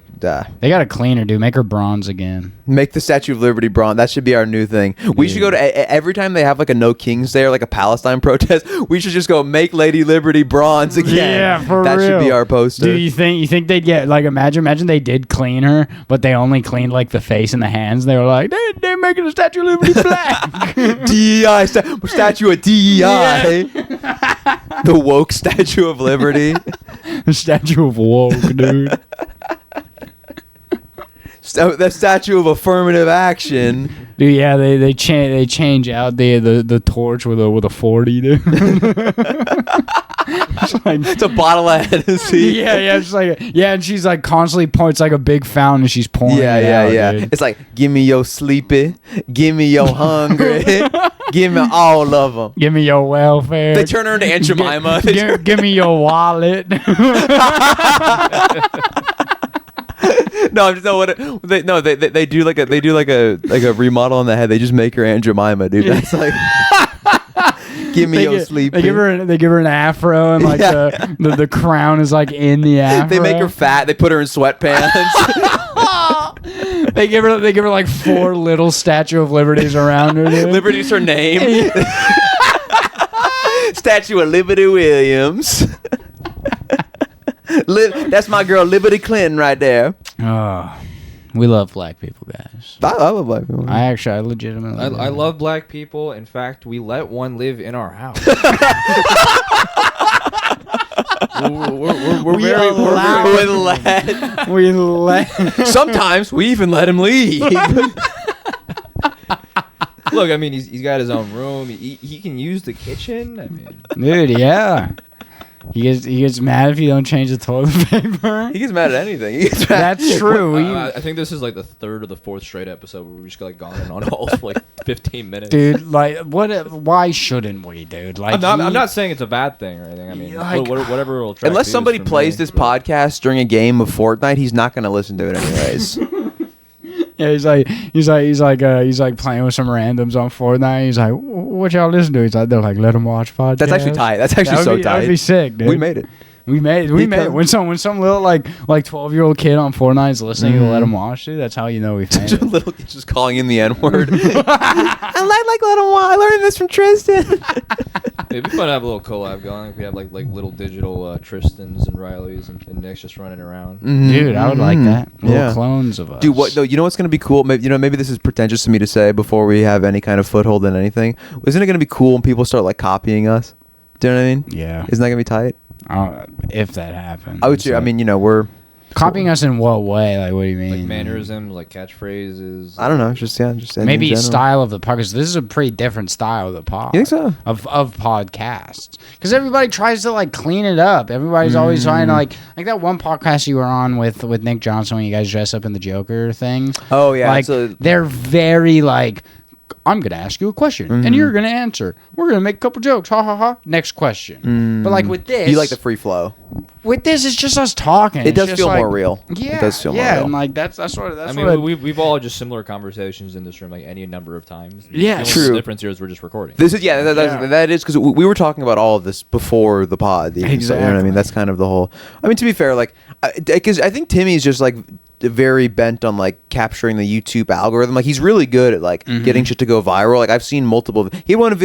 they got to clean her, dude. Make her bronze again. Make the Statue of Liberty bronze. That should be our new thing. We should go to every time they have like a No Kings Day or like a Palestine protest. We should just go make Lady Liberty bronze again. Yeah, for real. That should be our poster. Do you think they'd get like imagine they did clean her, but they only cleaned like the face and the hands. They were like they're making the Statue of Liberty black. DEI statue of DEI. The woke Statue of Liberty. The Statue of woke, dude. The statue of affirmative action, dude. Yeah, they change out the torch with a 40, dude. It's a bottle of Hennessy. Yeah, it's like and she's like constantly pouring. It's like a big fountain, and she's pouring. Yeah. Dude. It's like, give me your sleepy, give me your hungry, give me all of them. Give me your welfare. They turn her into Aunt Jemima. Give me your wallet. No, I'm just they do like a remodel on the head. They just make her Aunt Jemima, dude. That's like give me your sleep. They give her an afro and like the crown is like in the afro. They make her fat. They put her in sweatpants. They give her like 4 little Statue of Liberties around her. Dude. Liberty's her name. Statue of Liberty Williams. That's my girl Liberty Clinton right there. Oh, we love black people, guys. I love black people. I legitimately I love black people. In fact, we let one live in our house. We let. Sometimes we even let him leave. Look, I mean, he's got his own room. He can use the kitchen. I mean, dude, yeah. He gets mad if you don't change the toilet paper. He gets mad at anything. That's true. I think this is like the 3rd or the 4th straight episode where we just like gone in on holes for like 15 minutes. Dude, like why shouldn't we, dude? Like I'm not saying it's a bad thing or anything. I mean, like, whatever will attract unless somebody plays this podcast during a game of Fortnite, he's not going to listen to it anyways. Yeah, he's like playing with some randoms on Fortnite. He's like, what y'all listen to? He's like, they're like, let him watch podcast. That's actually tight. That's actually so tight. That would be sick, dude. We made it. We made it. When some little like 12-year-old kid on Fortnite is listening to Let Him Watch, dude, that's how you know we made it. Little kid just calling in the N-word. I like Let Him Watch. I learned this from Tristan. It'd be fun to have a little collab going. We have like little digital Tristans and Rileys and Nicks just running around. Mm-hmm. Dude, I would like that. Little clones of us. Dude, what? No, you know what's gonna be cool? Maybe this is pretentious of me to say before we have any kind of foothold in anything. Isn't it gonna be cool when people start like copying us? Do you know what I mean? Yeah. Isn't that gonna be tight? If that happens. I would say. I mean, we're copying us in what way? Like, what do you mean? Like mannerisms, like catchphrases. I don't know. Just maybe style of the podcast. This is a pretty different style of the pod. You think so? Of podcasts, because everybody tries to like clean it up. Everybody's always trying to like that one podcast you were on with Nick Johnson when you guys dress up in the Joker thing. Oh yeah, like they're very like, I'm going to ask you a question, and you're going to answer. We're going to make a couple jokes. Ha, ha, ha. Next question. But, like, with this... You like the free flow. With this, it's just us talking. It does feel more real. Yeah. It does feel more real. Yeah, and, like, that's what... I mean, we've all had just similar conversations in this room, like, any number of times. Yeah, true. The difference here is we're just recording. This is, that is, because we were talking about all of this before the pod. Exactly. So, you know what I mean? That's kind of the whole... I mean, to be fair, like, because I think Timmy's just, like... very bent on like capturing the YouTube algorithm. Like he's really good at like getting shit to go viral. Like I've seen multiple. He had one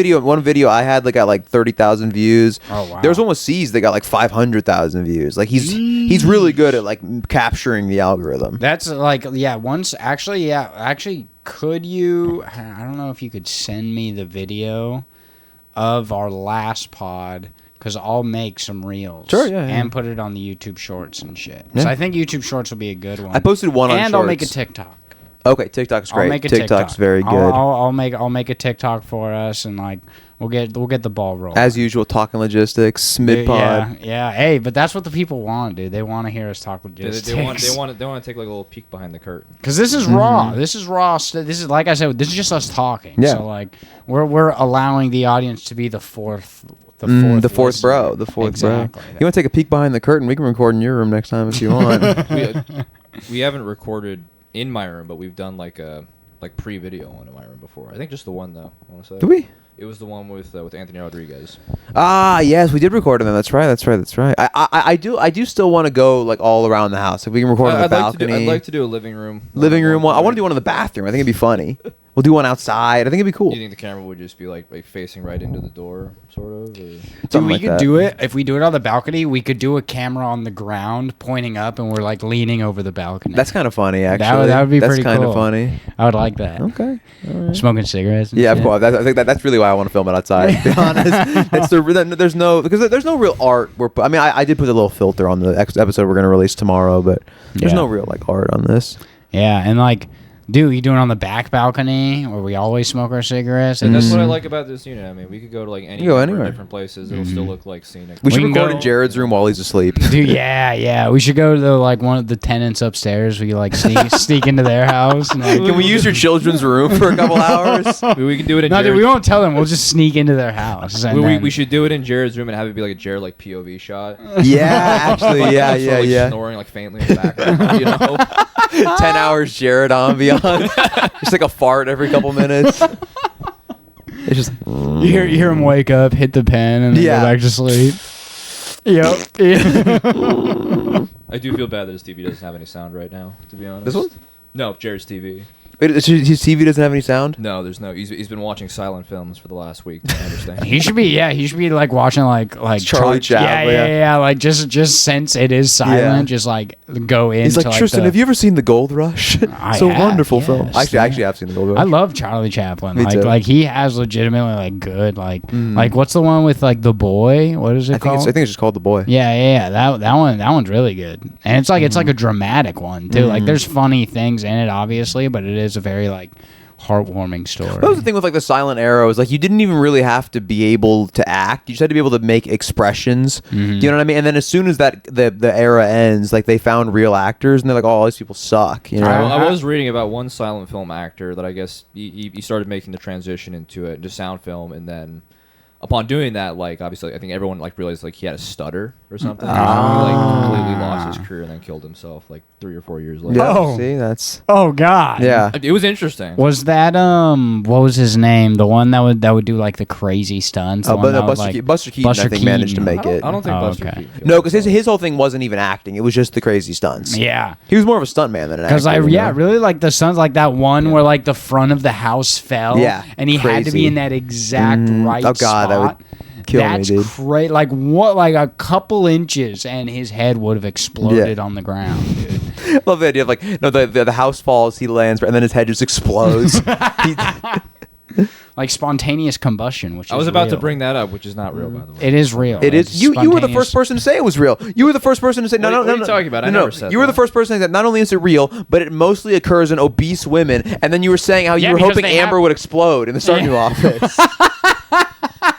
video I had like got like 30,000 views. Oh wow. There was one with C's that got like 500,000 views. Like he's really good at like capturing the algorithm. That's like actually could you? I don't know if you could send me the video of our last pod. Because I'll make some reels. Sure, yeah. And put it on the YouTube Shorts and shit. Yeah. So I think YouTube Shorts will be a good one. I posted one on and Shorts. I'll make a TikTok. Okay, TikTok's great. I'll make a TikTok's TikTok. very good. I'll make a TikTok for us, and like we'll get the ball rolling. As usual, talking logistics, mid pod. Yeah. Hey, but that's what the people want, dude. They want to hear us talk They logistics. want to take like a little peek behind the curtain. Because this is raw. This is raw. This is like I said. This is just us talking. Yeah. So like we're allowing the audience to be the fourth. The fourth bro. Exactly. You want to take a peek behind the curtain? We can record in your room next time if you want. We haven't recorded in my room, but we've done like pre-video one in my room before. I think just the one though. I want to say. Did we? It was the one with Anthony Rodriguez. Ah, yes, we did record in them. That's right. I do still want to go like all around the house. If we can record on the balcony. I'd like to do a living room. Living room one. I want to do one in the bathroom. I think it'd be funny. We'll do one outside. I think it'd be cool. Do you think the camera would just be like facing right into the door, sort of? Or? Dude, we could do it if we do it on the balcony. We could do a camera on the ground pointing up, and we're like leaning over the balcony. That's kind of funny, actually. That would be pretty cool. That's kind of funny. I would like that. Okay. All right. Smoking cigarettes. And Yeah, shit. of course. I think that's really why I want to film it outside. To be honest, there's no real art. I did put a little filter on the episode we're gonna release tomorrow, but there's no real like art on this. Yeah, and like. Dude, you doing it on the back balcony where we always smoke our cigarettes? And that's what I like about this unit. I mean, we could go to like anywhere. Different places. It'll still look like scenic. We should record in Jared's room while he's asleep. Dude, yeah. We should go to like one of the tenants upstairs. We like sneak into their house. And, like, Can we use your children's room for a couple hours? We can do it in. No, dude, we won't tell them. We'll just sneak into their house. We should do it in Jared's room and have it be like a Jared like POV shot. Yeah, actually, Like, yeah. Snoring like faintly in the background, you know. 10 hours Jared ambiance. Just like a fart every couple minutes. It's just you hear him wake up, hit the pen, and then go back to sleep. Yep. I do feel bad that his TV doesn't have any sound right now, to be honest. This one? No, Jared's TV. Wait, his TV doesn't have any sound? No, there's no. He's been watching silent films for the last week. I understand. He should be like watching like Charlie Chaplin. Yeah. Like just since it is silent, just like go in. He's like, Tristan, have you ever seen The Gold Rush? It's a wonderful film. I actually have seen The Gold Rush. I love Charlie Chaplin. Me too. Like he has legitimately like good like what's the one with like the boy? What is it called? I think it's just called The Boy. Yeah. That one's really good, and it's like a dramatic one too. Like there's funny things in it, obviously, but it is a very like heartwarming story. That was the thing with like the silent era, was like you didn't even really have to be able to act. You just had to be able to make expressions. Do you know what I mean? And then as soon as that the era ends, like they found real actors and they're like, oh, all these people suck. You know? I was reading about one silent film actor that I guess he started making the transition into sound film, and then upon doing that, like obviously I think everyone like realized like he had a stutter or something. He like completely lost his career and then killed himself like 3 or 4 years later. Yeah, Oh. see, that's Oh God. yeah. It was interesting. Was that what was his name? The one that would do like the crazy stunts. The Oh, one but that no, would, Buster Keaton, I think, managed to make it. I don't think Oh, Buster okay. Keaton. No, because his whole thing wasn't even acting; it was just the crazy stunts. Yeah. He was more of a stuntman than an actor. Because I you know? really like the stunts, like that one where like the front of the house fell. Yeah, And he had to be crazy. in that exact right Oh, God, that would spot. kill me, That's dude. crazy. Like what? Like a couple inches, and his head would have exploded Yeah. on the ground, dude. I love the idea of like the house falls, he lands, and then his head just explodes. Like spontaneous combustion, which I is was about to real. bring that up, which is not real, by the way. It is real. It It's is. You were the spontaneous- first person to say it was real. You were the first person to say What are you talking about? I never said You were the that. first person to say that not only is it real, but it mostly occurs in obese women. And then you were saying how you Yeah, were because hoping they Amber have- would explode in the Stardew office.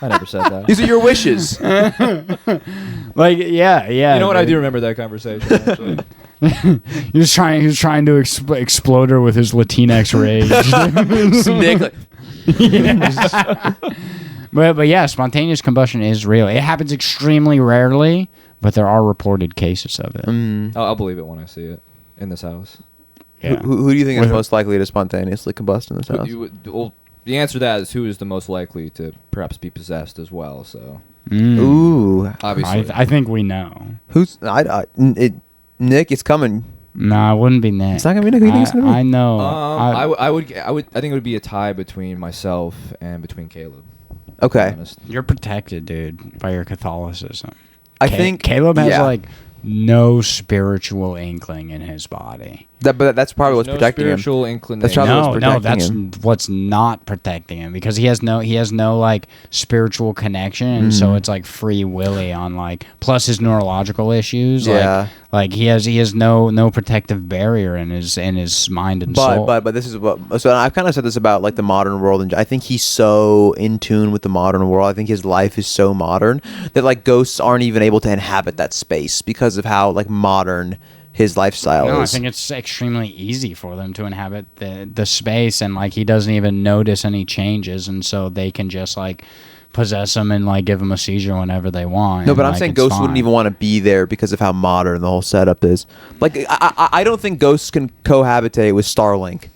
I never said that. These are your wishes. Like yeah. You know what? I dude. do remember that conversation. Actually. He was trying to explode her with his Latinx rage. Nick, like, But yeah, spontaneous combustion is real. It happens extremely rarely, but there are reported cases of it. I'll believe it when I see it in this house. Yeah. who do you think is With- most likely to spontaneously combust in this house? Well, the answer to that is who is the most likely to perhaps be possessed as well. So Ooh, obviously, I think we know. who's? Nick, it's coming. No, it wouldn't be Nick. It's not gonna be Nick. Who do you think it's gonna be? I know. I think it would be a tie between myself and between Caleb. To be Okay. honest. You're protected, dude, by your Catholicism. I think Caleb has yeah. like no spiritual inkling in his body. But that's probably what's There's no protecting him. spiritual inclination. That's probably what's No, protecting that's him. what's not protecting him because he has no like spiritual connection, and so it's like free willy on like plus his neurological issues. Yeah. like he has no protective barrier in his mind and soul. But this is what. So I've kind of said this about like the modern world, and I think he's so in tune with the modern world. I think his life is so modern that like ghosts aren't even able to inhabit that space because of how like modern his lifestyle No, I is. think it's extremely easy for them to inhabit the space, and like he doesn't even notice any changes, and so they can just like possess him and like give him a seizure whenever they want. No, and, but I'm like, saying it's ghosts fine. wouldn't even want to be there because of how modern the whole setup is. Like, I don't think ghosts can cohabitate with Starlink.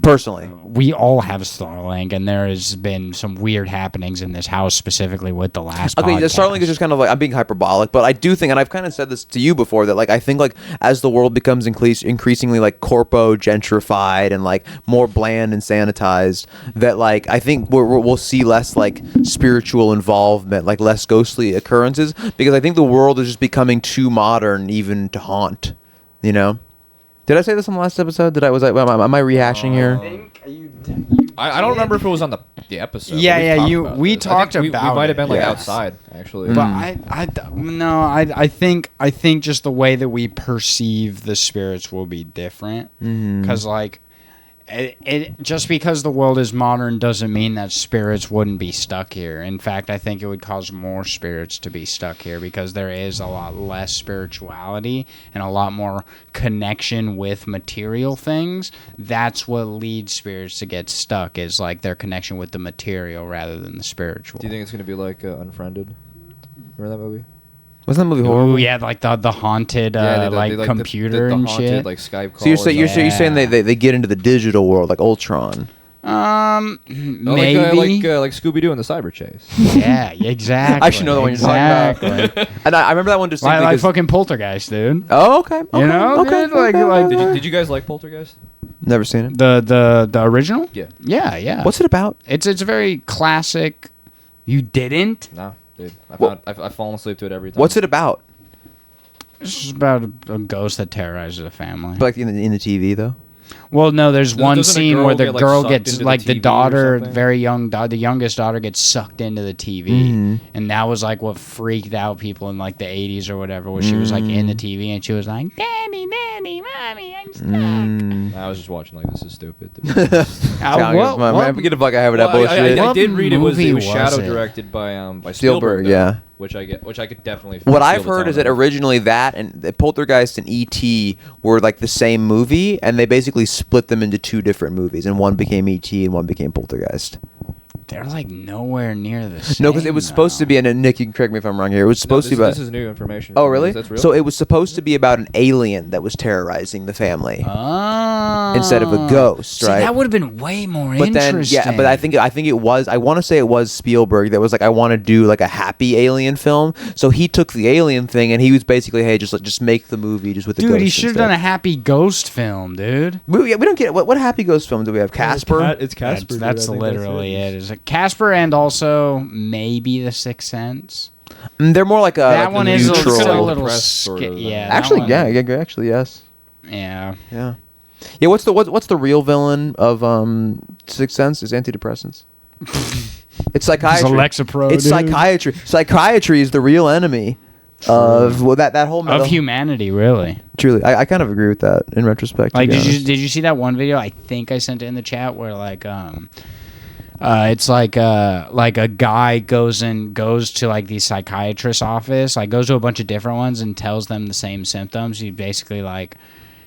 Personally, We all have Starlink, and there has been some weird happenings in this house, specifically with the last. okay, the podcast. Starlink is just kind of like I'm being hyperbolic, but I do think, and I've kind of said this to you before, that like I think like as the world becomes increasingly like corpo gentrified and like more bland and sanitized, that like I think we'll see less like spiritual involvement, like less ghostly occurrences, because I think the world is just becoming too modern even to haunt. You know. Did I say this on the last episode? Am I rehashing here? I don't remember if it was on the episode. Yeah, but yeah, talked you- about we this. I talked think about we might have it, been like yes. outside actually. But I think just the way that we perceive the spirits will be different because like it just because the world is modern doesn't mean that spirits wouldn't be stuck here. In fact, I think it would cause more spirits to be stuck here because there is a lot less spirituality and a lot more connection with material things. That's what leads spirits to get stuck is like their connection with the material rather than the spiritual. Do you think it's gonna be like Unfriended? Remember that movie? Wasn't that movie horrible? Oh yeah, like the haunted computer the and haunted, shit. like Skype call. So you're saying Yeah. they get into the digital world like Ultron. Maybe. like Scooby Doo in the Cyber Chase. Yeah, exactly. I should know the one you're talking about. Exactly. And I remember that one distinctly. like 'cause- fucking Poltergeist, dude. Oh, okay. You know, okay. dude, like- okay, like- okay. Did you guys like Poltergeist? Never seen it. The original? Yeah. Yeah. What's it about? It's a very classic. You didn't? No, dude. What- I've fallen asleep to it every time. What's it about? It's just about a ghost that terrorizes a family. Like in the TV though. Well, no, there's one Doesn't a scene girl where the get, like, girl sucked gets into the like the TV or daughter, something? very young, the youngest daughter gets sucked into the TV, Mhm. and that was like what freaked out people in like the 80s or whatever, where she was like in the TV and she was like, "Daddy, mommy, I'm stuck." I was just watching like this is stupid. Get the fuck out of that bullshit. I What did read it was movie was shadow it? directed by Spielberg, Spielberg. Though, yeah. which I could definitely. What feel I've the heard tone is that of. originally that and the Poltergeist and E.T. were like the same movie, and they basically split them into two different movies, and one became E.T. and one became Poltergeist. They're like nowhere near the same. No, because it was supposed to be, and Nick, you can correct me if I'm wrong here. It was supposed to be about. This is new information. Oh, really? That's real. So it was supposed to be about an alien that was terrorizing the family Oh. instead of a ghost, See, right? that would have been way more But then, interesting. yeah, but I think it was. I want to say it was Spielberg that was like, I want to do like a happy alien film. So he took the alien thing, and he was basically, hey, just make the movie just with the dude, ghost. he should have done a happy ghost film, dude. We don't get it. What happy ghost film do we have? Casper. It's That's literally it. Is it Casper and also maybe The Sixth Sense? They're more like a That like one a is a neutral. little depressed sort of, yeah. that Actually, one- yeah, actually, yes, yeah. yeah. What's the real villain of Sixth Sense? Is antidepressants. It's psychiatry. It's Lexapro, It's dude. psychiatry. Psychiatry is the real enemy of that whole Of humanity, really. Truly, I kind of agree with that in retrospect. to Like, be did honest. you see that one video? I think I sent it in the chat where like it's like a guy goes to like the psychiatrist's office, like goes to a bunch of different ones and tells them the same symptoms. He basically like.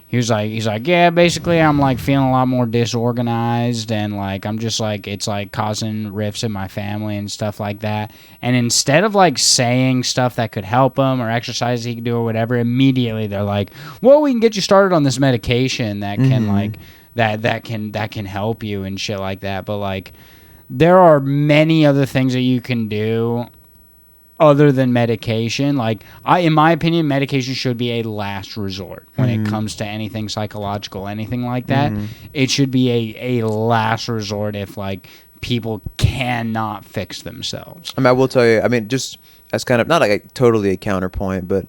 He's like, yeah, basically I'm like feeling a lot more disorganized and like I'm just like it's like causing rifts in my family and stuff like that. And instead of like saying stuff that could help him or exercises he could do or whatever, immediately they're like, well, we can get you started on this medication that can like that can help you and shit like that. But like there are many other things that you can do other than medication. Like, in my opinion, medication should be a last resort when it comes to anything psychological, anything like that. It should be a last resort if like people cannot fix themselves. I mean, I will tell you. I mean, just as kind of not like a, totally a counterpoint, but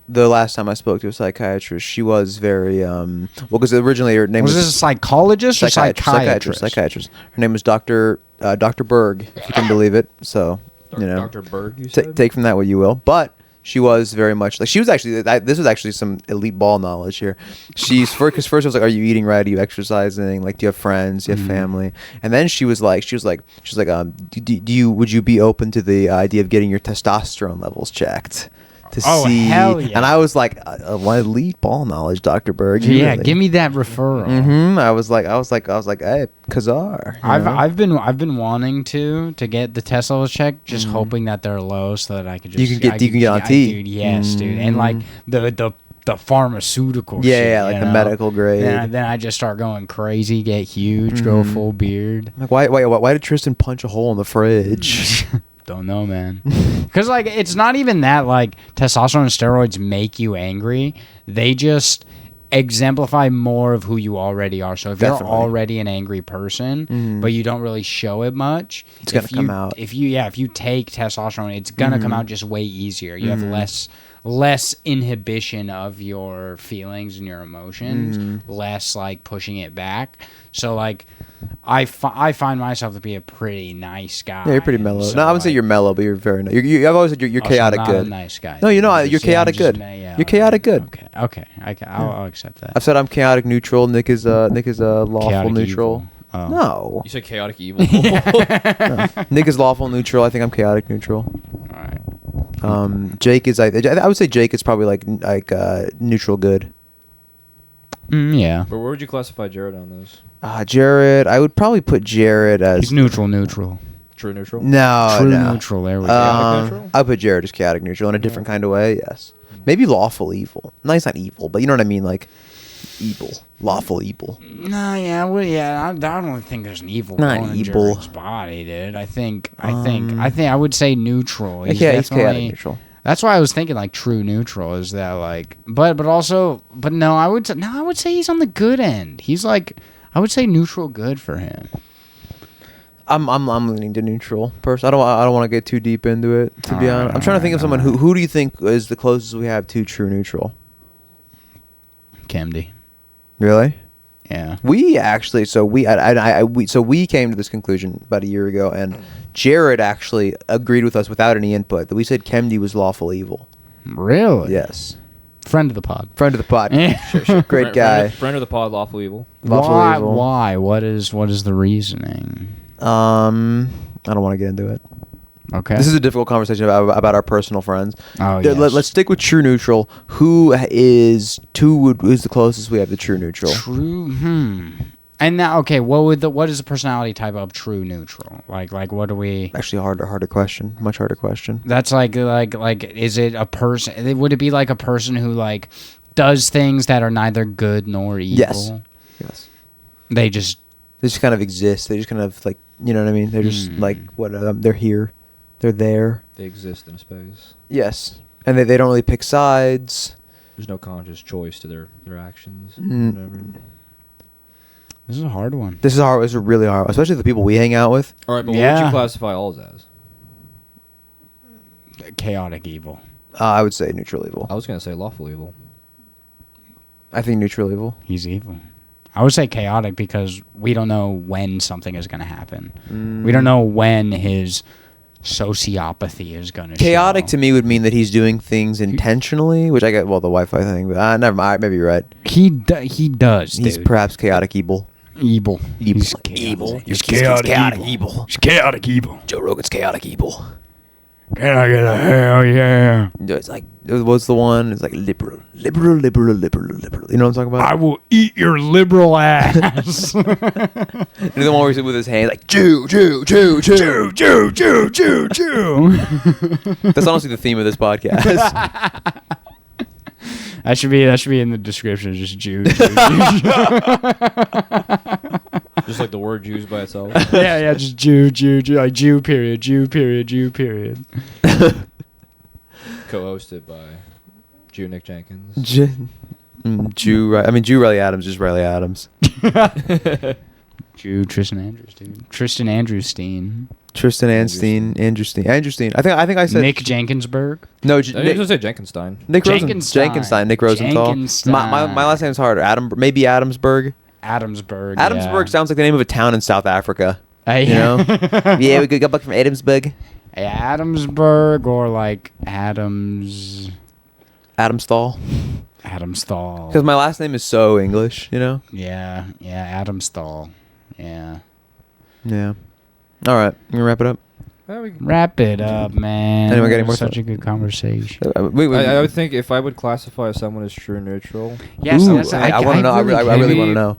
the last time I spoke to a psychiatrist, she was very well, because originally her name Was this a psychologist or psychiatrist? Psychiatrist. Her name was Dr. Berg, if you can believe it. So Dr. Berg, you said? take from that what you will. But she was very much like, she was actually, this was actually some elite ball knowledge here. She's because first I was like, are you eating right? Are you exercising? Like, do you have friends? Do you have family? And then she was like, would you be open to the idea of getting your testosterone levels checked? To see, hell yeah. And I was like, elite ball knowledge, Dr. Berg. Yeah, really? give me that referral. I was like, hey, Kazar. I've been wanting to get the test levels checked, just hoping that they're low so that I could just you can get on T. Dude, yes, dude, and like the pharmaceutical shit, yeah, like the medical grade. Then I just start going crazy, get huge, grow a full beard. Like, why did Tristan punch a hole in the fridge? Don't know, man. Because like it's not even that like testosterone and steroids make you angry. They just exemplify more of who you already are. So if you're already an angry person, but you don't really show it much, it's gonna come out. If you take testosterone, it's gonna come out just way easier. You have less inhibition of your feelings and your emotions, less like pushing it back. So like I find myself to be a pretty nice guy. Yeah, you're pretty mellow. So, No, I wouldn't say you're mellow, but you're very nice. I've always said you're chaotic not good. A nice guy. No, you're not. You're chaotic good. You're chaotic good. Okay. I'll accept that. I've said I'm chaotic neutral. Nick is lawful Chaotic neutral. evil. Oh. No. You said chaotic evil. No. Nick is lawful neutral. I think I'm chaotic neutral. All right. Jake is. I would say Jake is probably like neutral good. Yeah. But where would you classify Jared on those? Jared, I would probably put Jared as He's neutral. True neutral? No, True no. neutral. There we go. Chaotic neutral? I put Jared as chaotic neutral in a different kind of way. Yes, maybe lawful evil. No, he's not evil, but you know what I mean, like evil, lawful evil. No, yeah, well, yeah. I don't think there's an evil Not going evil. in Jared's body, dude. I think I would say neutral. He's Yeah, he's chaotic definitely- neutral. That's why I was thinking like true neutral is that like, but no, I would say he's on the good end. He's like, I would say neutral good for him. I'm leaning to neutral person. I don't want to get too deep into it, to be honest. I'm trying to think of someone who do you think is the closest we have to true neutral? Camdy. Really? Yeah. We actually, we came to this conclusion about a year ago, and Jared actually agreed with us without any input that we said Kemdy was lawful evil. Really? Yes. Friend of the pod. Friend of the pod. Yeah. Sure. Great guy. Friend of the pod, lawful evil. Lawful evil. Why? What is the reasoning? I don't want to get into it. Okay. This is a difficult conversation about our personal friends. Oh, yes. Let's stick with true neutral. Who is the closest we have to true neutral? True. And now, okay, what is the personality type of true neutral? Like what do we? Actually, harder question. Much harder question. That's like is it a person? Would it be like a person who like does things that are neither good nor evil? Yes. They just kind of exist. They just kind of like, you know what I mean? They're just like they're here. They're there. They exist in a space. Yes. And they don't really pick sides. There's no conscious choice to their actions. Whatever. This is a hard one. This is really hard, especially the people we hang out with. All right, but what would Yeah. you classify all as? Chaotic evil. I would say neutral evil. I was going to say lawful evil. I think neutral evil. He's evil. I would say chaotic because we don't know when something is going to happen. We don't know when his sociopathy is going to Chaotic show. to me would mean that he's doing things intentionally, which I get, the Wi-Fi thing, but never mind. Maybe you're right. He does, dude. He's perhaps chaotic evil. Evil. He's Evil. He's chaotic evil. He's chaotic evil. Joe Rogan's chaotic evil. Can I get a hell yeah? It's like, what's the one? It's like liberal. You know what I'm talking about? I will eat your liberal ass. And the one where he's with his hands like Jew. Jew. That's honestly the theme of this podcast. That should be in the description. Just Jew. Just like the word Jews by itself. Yeah, just Jew, like Jew period. Co-hosted by Jew Nick Jenkins. Jew Riley Adams, just Riley Adams. Jew Tristan Andrews, dude. Tristan Andrewstein. Tristan Andrewstein. I think I said Nick Jenkinsburg. No, I was gonna say Jenkinstein. Nick Jenkinstein. Nick Rosenthal. Jenkinstein. My last name's harder. Maybe Adamsburg. Adamsburg. Adamsburg sounds like the name of a town in South Africa. You know? Yeah, we could go back from Adamsburg. Adamsburg or like Adamsthal. Because my last name is so English, you know? Yeah, Adamsthal. Yeah. Yeah. All right, you gonna wrap it up? Wrap it up, man. Anyone got any more Such a good conversation. I would think if I would classify someone as true neutral, Yes, Ooh, that's, I want to know. I really want to know.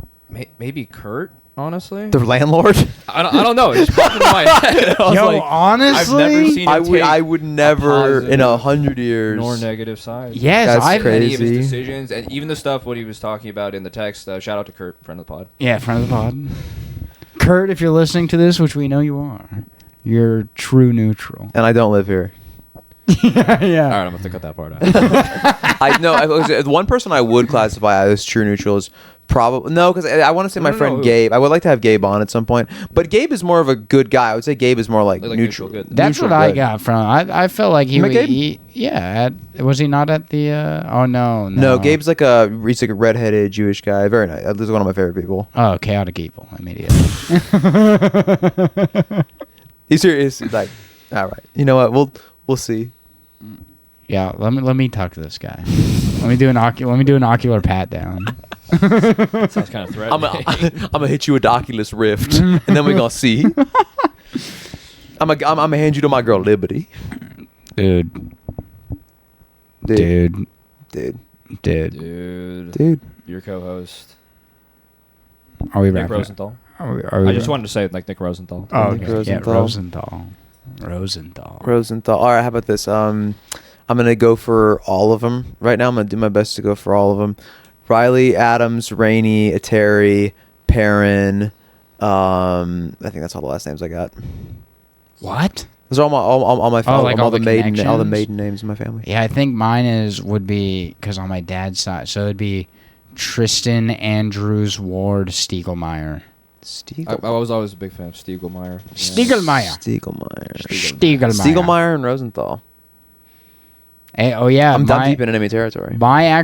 maybe Kurt. Honestly, The landlord. I don't know. It just popped into my head. I was Yo, like, honestly, I've never seen him I would never in 100 years. nor negative side. Yes, That's I've crazy. Any of his decisions, and even the stuff what he was talking about in the text. Shout out to Kurt, friend of the pod. Yeah, friend of the pod. Kurt, if you're listening to this, which we know you are, you're true neutral. And I don't live here. Yeah. All right, I'm gonna have to cut that part out. I know. One person I would classify as true neutral is probably no, because I want to say my friend Gabe. I would like to have Gabe on at some point, but Gabe is more of a good guy. I would say Gabe is more like neutral. Good. That's neutral what I good. got from. I felt like You met Gabe? Was he not at the? Oh no. No, Gabe's he's like a redheaded Jewish guy. Very nice. This is one of my favorite people. Oh, chaotic evil immediately. He's serious. He's like, all right. You know what? We'll see. Yeah, let me talk to this guy. Let me do an ocular pat down. Sounds kind of I'm threatening. gonna hit you with the Oculus Rift, and then we're gonna see. I'm gonna hand you to my girl Liberty. Dude. Your co-host. Are we Nick wrapping? Rosenthal. Are we I just wanted to say it like Nick Rosenthal. Oh, Nick okay. Yeah, Rosenthal. Rosenthal. All right, how about this? I'm gonna go for all of them right now. I'm gonna do my best to go for all of them. Riley, Adams, Rainey, Ateri, Perrin. I think that's all the last names I got. What? Those are all my all the the maiden connections? names of my family. Yeah, I think mine would be because on my dad's side, so it'd be Tristan Andrews Ward Stiegelmeyer. I was always a big fan of Stiegelmeyer. Stiegelmeyer and Rosenthal. Hey, oh yeah, I'm deep in enemy territory. My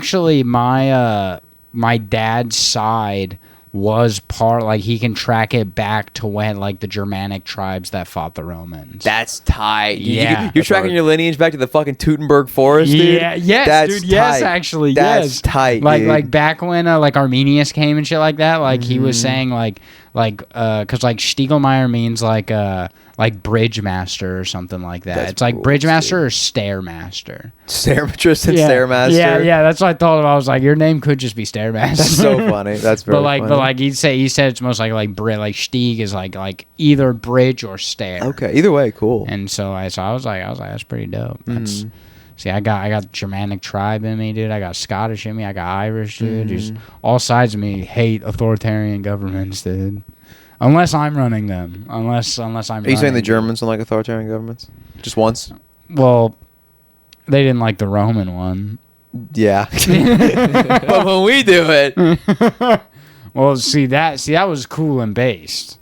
dad's side was part, like, he can track it back to when, like, the Germanic tribes that fought the Romans. That's tight. Yeah. You're tracking your lineage back to the fucking Teutoburg Forest, dude? Yeah, yes, That's dude, yes, tight. actually, That's yes. tight, like, dude. Like, back when, like, Arminius came and shit like that, like, he was saying, because, like, Stiegelmeyer means, like bridge master or something like that. That's it's like cool, bridge master dude. or stairmaster. Tristan Stairmaster. Yeah, that's what I thought of. I was like, your name could just be Stairmaster. That's so funny. That's very funny. But like he said it's most like Stieg is like either bridge or stair. Okay, either way, cool. And so I was like that's pretty dope. That's see, I got Germanic tribe in me, dude. I got Scottish in me. I got Irish, dude. Just all sides of me hate authoritarian governments, dude. Unless I'm running them. Unless I'm. Are you saying the Germans don't like authoritarian governments? Just once? Well, they didn't like the Roman one. Yeah. But when we do it, Well, see that was cool and based,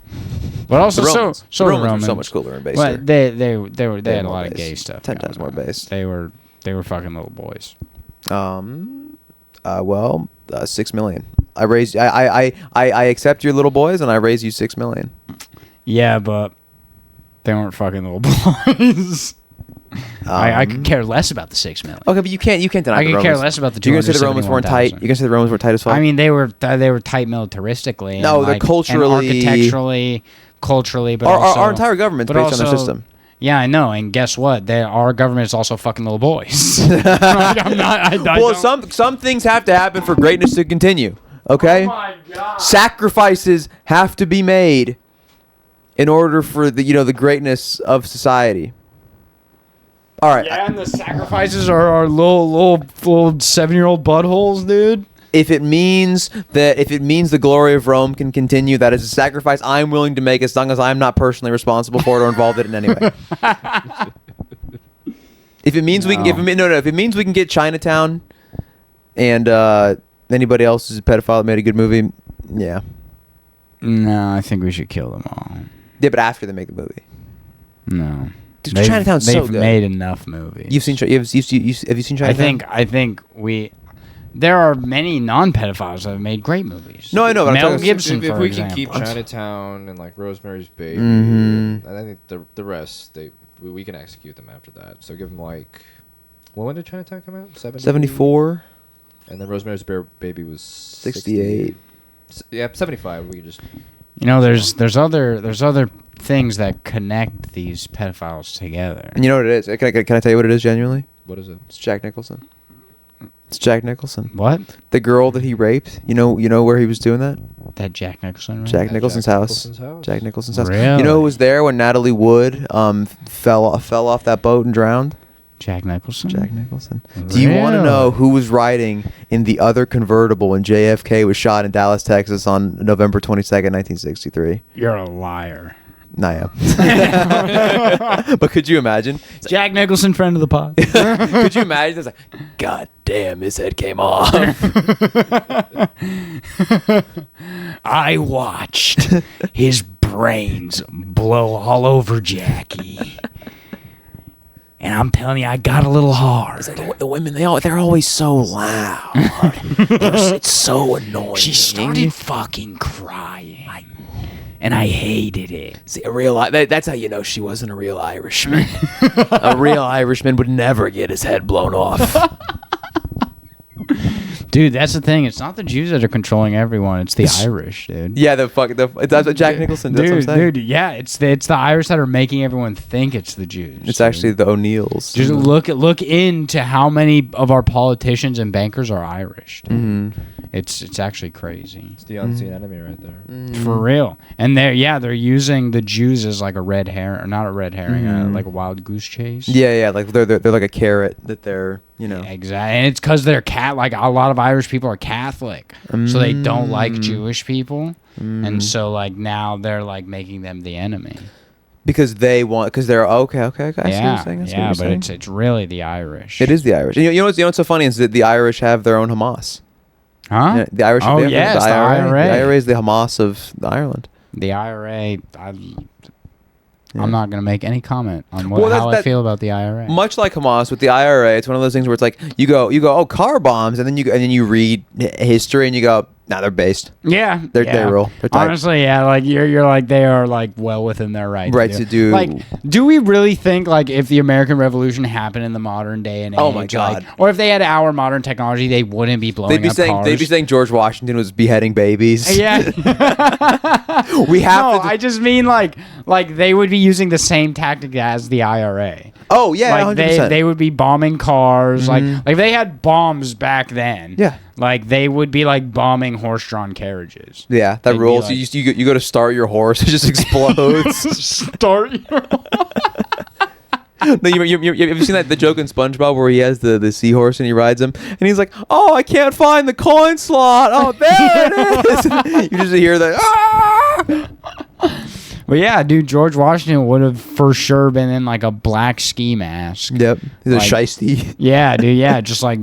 but also so the Romans Roman. were so much cooler and based. Well, they had a lot of based. gay stuff. 10 going times more on. based. They were fucking little boys. 6 million. I accept your little boys and I raise you 6 million. Yeah, but they weren't fucking little boys. I could care less about the 6 million. Okay, but you can't deny I the could Romans. care less about the You're gonna say the Romans weren't tight. 271,000. You're gonna say the Romans were tight as fuck. I mean, they were tight militaristically. And No, they're culturally- and architecturally, but our entire government's but based on their also- system. Yeah, I know, and guess what? Our government is also fucking little boys. I'm not. I Well, don't- some things have to happen for greatness to continue. Okay. Oh my God. Sacrifices have to be made in order for the greatness of society. All right. Yeah, and the sacrifices are little 7-year-old buttholes, dude. If it means the glory of Rome can continue, that is a sacrifice I'm willing to make as long as I'm not personally responsible for it or involved in it in any way. If it means we can, if it means we can get Chinatown, and anybody else who's a pedophile that made a good movie, yeah. No, I think we should kill them all. Yeah, but after they make the movie. No. Dude, Chinatown's so good. They've made enough movies. Have you seen Chinatown? I think there are many non-pedophiles that have made great movies. No, I know. But Mel I'm Gibson, if for we example. can keep Chinatown and like Rosemary's Baby, Mhm. I think the rest we can execute them after that. So give them like, when did Chinatown come out? 74. And then Rosemary's Baby was 68. Yeah, 75. We could just. You know, there's other things that connect these pedophiles together. And you know what it is? Can I tell you what it is genuinely? What is it? It's Jack Nicholson. It's Jack Nicholson. What? The girl that he raped. You know where he was doing that? That Jack Nicholson? Right? Jack Nicholson's house. Jack Nicholson's house. Really? You know who was there when Natalie Wood fell off that boat and drowned? Jack Nicholson? Jack Nicholson. Do you want to know who was riding in the other convertible when JFK was shot in Dallas, Texas on November 22nd, 1963? You're a liar. I am. But could you imagine? Jack Nicholson, friend of the pod. Could you imagine? It's like, God damn, his head came off. I watched his brains blow all over Jackie. And I'm telling you, I got a little hard. The women, they're always so loud. It's so annoying. She started fucking crying. And I hated it. See, that's how you know she wasn't a real Irishman. A real Irishman would never get his head blown off. Dude, that's the thing. It's not the Jews that are controlling everyone. It's the Irish, dude. Yeah, that's what Jack Nicholson does. Dude, yeah, it's the Irish that are making everyone think it's the Jews. It's actually the O'Neills. Just look into how many of our politicians and bankers are Irish. Dude. It's actually crazy. It's the unseen enemy right there. For real. And they're using the Jews as like a red herring, or not a red herring, like a wild goose chase. Yeah, like they're like a carrot that they're, you know. Exactly. And it's because they're like a lot of Irish people are Catholic, so they don't like Jewish people, and so like now they're like making them the enemy because they're okay. I see what you're saying. Yeah, but it's really the Irish. It is the Irish. You know what's so funny is that the Irish have their own Hamas. Huh? Yeah, the Irish. Oh yes, the IRA. The IRA is the Hamas of Ireland. The IRA. I'm not going to make any comment on how I feel about the IRA. Much like Hamas with the IRA, it's one of those things where it's like you go, oh, car bombs, and then you read history and you go, nah, they're based. Yeah, they rule. They're tight. Honestly, yeah, like you're like they are like well within their right to do. Like, do we really think like if the American Revolution happened in the modern day and age, oh my God, or if they had our modern technology, they wouldn't be blowing up cars? They'd be saying George Washington was beheading babies. Yeah, we have. I just mean like they would be using the same tactic as the IRA. Oh yeah, like 100%. they would be bombing cars. Like if they had bombs back then. Yeah. Like they would be like bombing horse-drawn carriages. Yeah, that rules. Like, you go to start your horse, it just explodes. Start your. No, have you seen the joke in SpongeBob where he has the seahorse and he rides him and he's like, "Oh, I can't find the coin slot. Oh, there it is." You just hear that. Ah! But yeah, dude, George Washington would have for sure been in like a black ski mask. Yep, he's like, a shiesty. Yeah, dude. Yeah, just like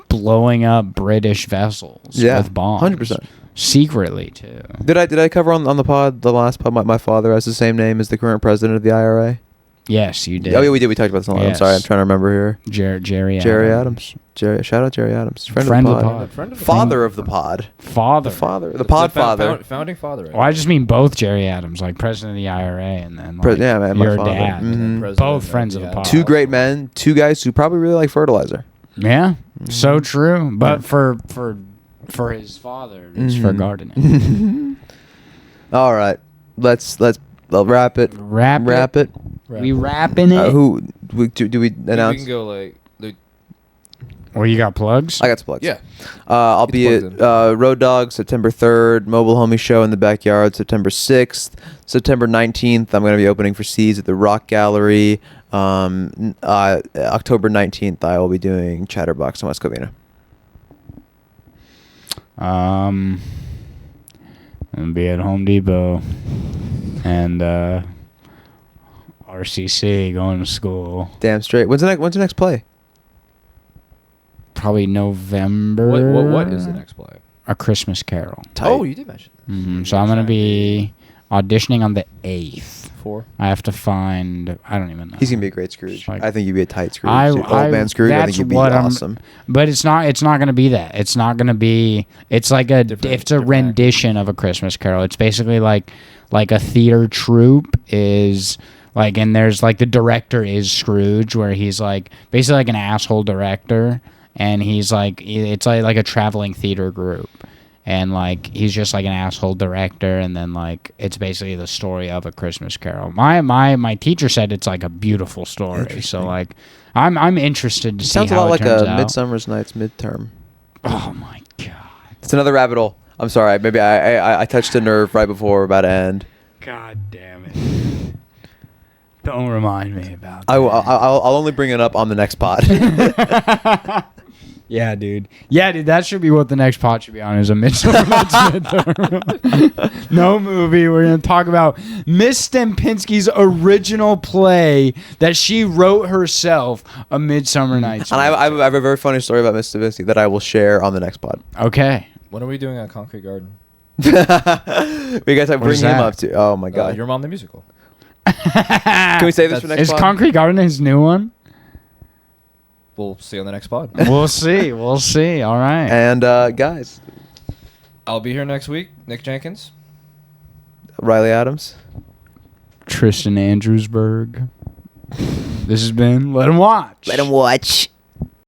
blowing up British vessels with bombs. 100%. Secretly too. Did I cover on the last pod? My father has the same name as the current president of the IRA. Yes, you did. Oh yeah, we did. We talked about this a lot. Yes. I'm sorry, I'm trying to remember here. Jerry Adams. Shout out Jerry Adams. Friend of the pod. Father of the pod. Father. The pod father. Founding father. Right? Well, I just mean both Jerry Adams, like president of the IRA, and then like, my your father. dad. Mm-hmm. Both friends of the pod. Two great men, two guys who probably really like fertilizer. Yeah, so true. But for his father, it's for gardening. All right, let's wrap it. Wrap it. We wrapping it. Do we announce? We can go like. Well, you got plugs? I got some plugs. Yeah. I'll be at Road Dog September 3rd, Mobile Homie Show in the Backyard September 6th, September 19th. I'm going to be opening for Seas at the Rock Gallery. October 19th, I will be doing Chatterbox in West Covina. I'm gonna be at Home Depot, and RCC, going to school. Damn straight. When's the next play? Probably November. What is the next play? A Christmas Carol. Tight. Oh, you did mention that. So I'm gonna be auditioning on the 8th. 4. I have to find. I don't even know. He's gonna be a great Scrooge. Like- I think you'd be a tight Scrooge. I- Old man Scrooge. I that's think you'd be what I'm- awesome. But it's not. It's not gonna be that. It's not gonna be. It's like a. It's a different rendition of a Christmas Carol. It's basically like a theater troupe is like, and there's like the director is Scrooge, where he's like basically like an asshole director, and he's like it's like a traveling theater group. And like he's just like an asshole director, and then like it's basically the story of a Christmas Carol. My teacher said it's like a beautiful story, so like I'm interested to see Sounds a how lot it like turns a out. Midsummer's Night's midterm. Oh my god! It's another rabbit hole. I'm sorry. Maybe I touched a nerve right before we're about to end. God damn it! Don't remind me about that. I'll only bring it up on the next pod. Yeah, dude. That should be what the next pod should be on, is a Midsummer Night's Midterm. No movie. We're going to talk about Miss Stempinski's original play that she wrote herself, A Midsummer Night's And I Midterm. have a very funny story about Miss Stavisky that I will share on the next pod. Okay. When are we doing a Concrete Garden? We guys have What is bring him that? up to. Oh my god. Your Mom the Musical. Can we say this for next Is pod? Concrete Garden his new one? We'll see on the next pod. We'll see. All right. And guys, I'll be here next week. Nick Jenkins. Riley Adams. Tristan Andrewsburg. This has been Let Him Watch. Let him watch.